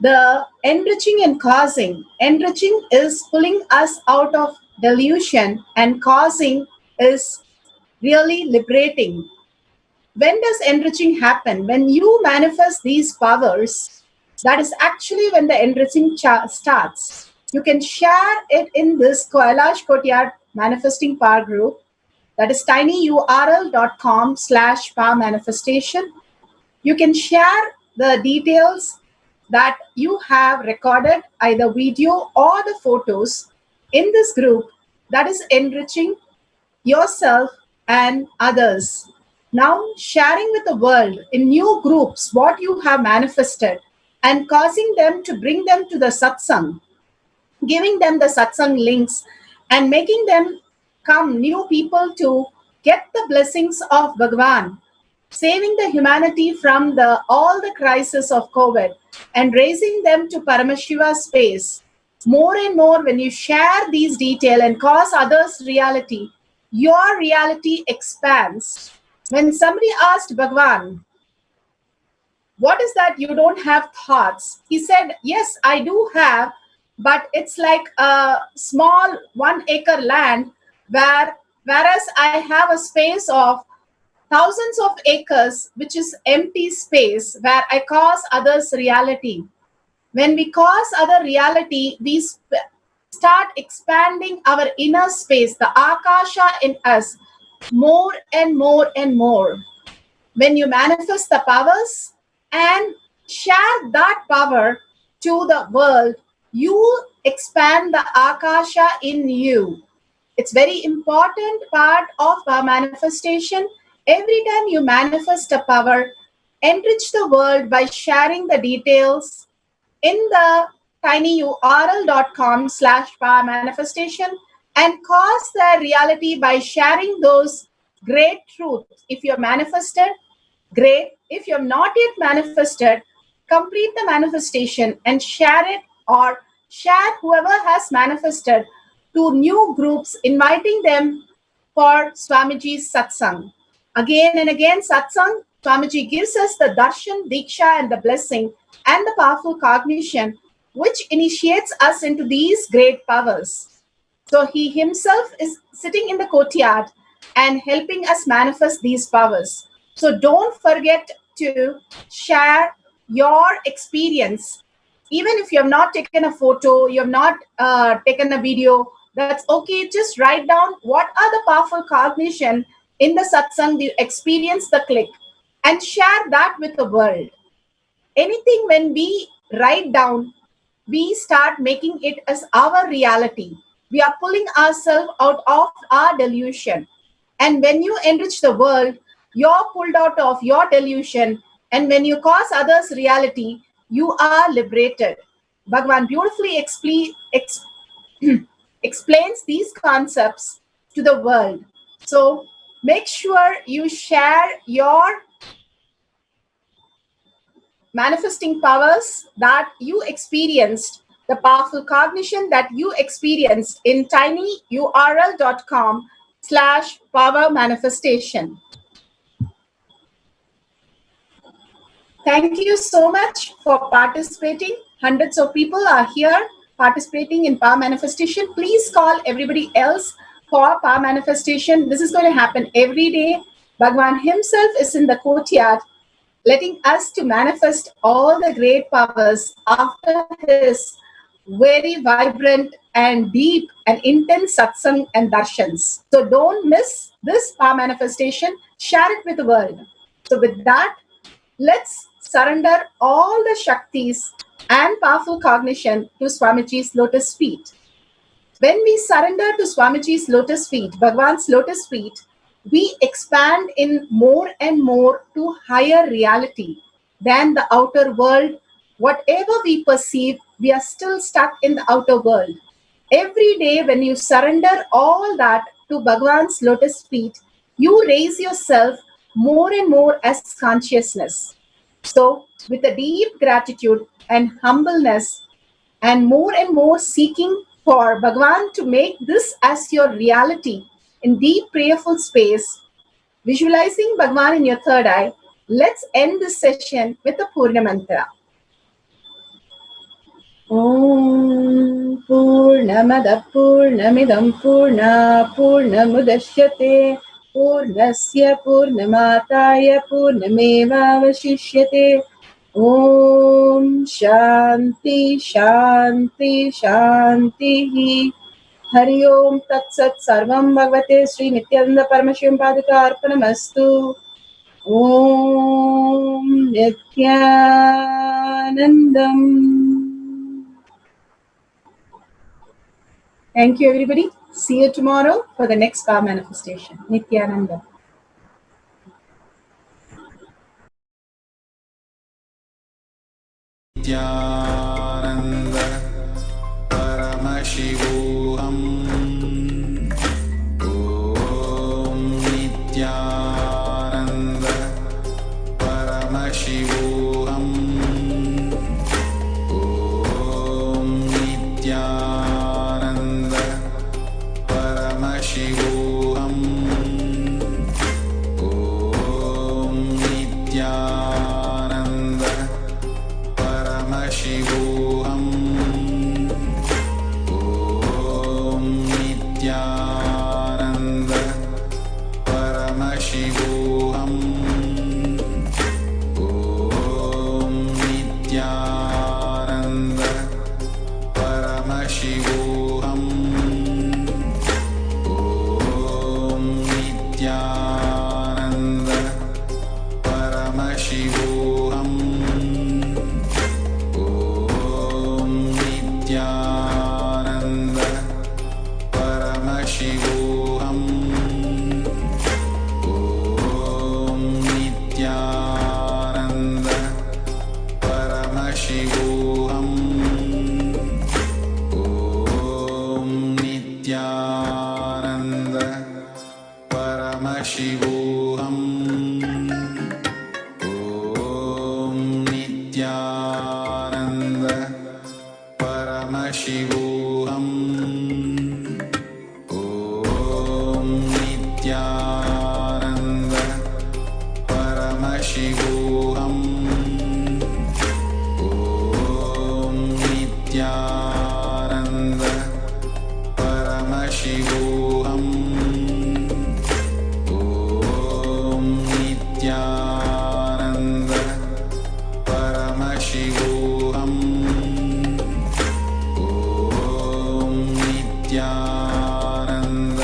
[SPEAKER 5] The enriching and causing. Enriching is pulling us out of delusion and causing is really liberating. When does enriching happen? When you manifest these powers, that is actually when the enriching starts. You can share it in this Kailash Courtyard Manifesting Power Group. That is tinyurl.com/power manifestation. You can share the details that you have recorded, either video or the photos, in this group that is enriching yourself and others. Now sharing with the world in new groups what you have manifested and causing them to bring them to the satsang, giving them the satsang links and making them come new people to get the blessings of Bhagavan, saving the humanity from all the crisis of COVID and raising them to Paramashiva space. More and more when you share these details and cause others reality, your reality expands. When somebody asked Bhagavan, what is that you don't have thoughts? He said, yes, I do have, but it's like a small 1 acre land whereas I have a space of thousands of acres, which is empty space where I cause others reality. When we cause other reality, we start expanding our inner space, the Akasha in us, more and more and more. When you manifest the powers and share that power to the world, you expand the Akasha in you. It's very important part of our manifestation. Every time you manifest a power, enrich the world by sharing the details in the tinyurl.com/power manifestation and cause the reality by sharing those great truths. If you're manifested, great. If you're not yet manifested, complete the manifestation and share it, or share whoever has manifested to new groups, inviting them for Swamiji's Satsang. Again and again, Satsang, Swamiji gives us the darshan, diksha and the blessing and the powerful cognition which initiates us into these great powers. So he himself is sitting in the courtyard and helping us manifest these powers. So don't forget to share your experience. Even if you have not taken a photo, you have not taken a video, that's okay. Just write down what are the powerful cognition in the satsang you experience the click and share that with the world. Anything when we write down, we start making it as our reality. We are pulling ourselves out of our delusion. And when you enrich the world, you're pulled out of your delusion. And when you cause others reality, you are liberated. Bhagavan beautifully explains these concepts to the world. So make sure you share your manifesting powers that you experienced, the powerful cognition that you experienced in tinyurl.com/power manifestation. Thank you so much for participating. Hundreds of people are here participating in power manifestation. Please call everybody else for power manifestation. This is going to happen every day. Bhagavan himself is in the courtyard, letting us to manifest all the great powers after his very vibrant and deep and intense satsang and darshans. So don't miss this power manifestation. Share it with the world. So with that, let's surrender all the Shaktis and powerful cognition to Swamiji's lotus feet. When we surrender to Swamiji's lotus feet, Bhagavan's lotus feet, we expand in more and more to higher reality than the outer world. Whatever we perceive, we are still stuck in the outer world. Every day when you surrender all that to Bhagavan's lotus feet, you raise yourself more and more as consciousness. So with a deep gratitude and humbleness and more seeking for Bhagavan to make this as your reality, in deep prayerful space, visualizing Bhagavan in your third eye, let's end this session with a Purna Mantra. Om Purnamada Purnamidam Purna Purnamudashyate Purnasya Purnamataya Purnameva Vashishyate. Om Shanti Shanti Shanti. Hari Om Tat Sat Sarvam Bhagavate Sri Nithyananda Paramashivam Padika Arpanamastu. Om Nithyanandam. Thank you, everybody. See you tomorrow for the next power manifestation. Nithyananda.
[SPEAKER 1] Nithyananda Paramashivoham. Om Nithyananda Paramashivoham. Om Nithyananda Paramashivoham. Om Nithyananda Paramashivoham. Om Nithyananda Paramashivoham. Om Nithyananda Paramashivoham. Om Nithyananda Paramashivoham. Om Nithyananda Paramashivoham. Om Nithyananda Paramashivoham. Om Nithyananda Paramashivoham. Om Nithyananda Paramashivoham. Om Nithyananda Paramashivoham. Om Paramashivoham. Om Nithya.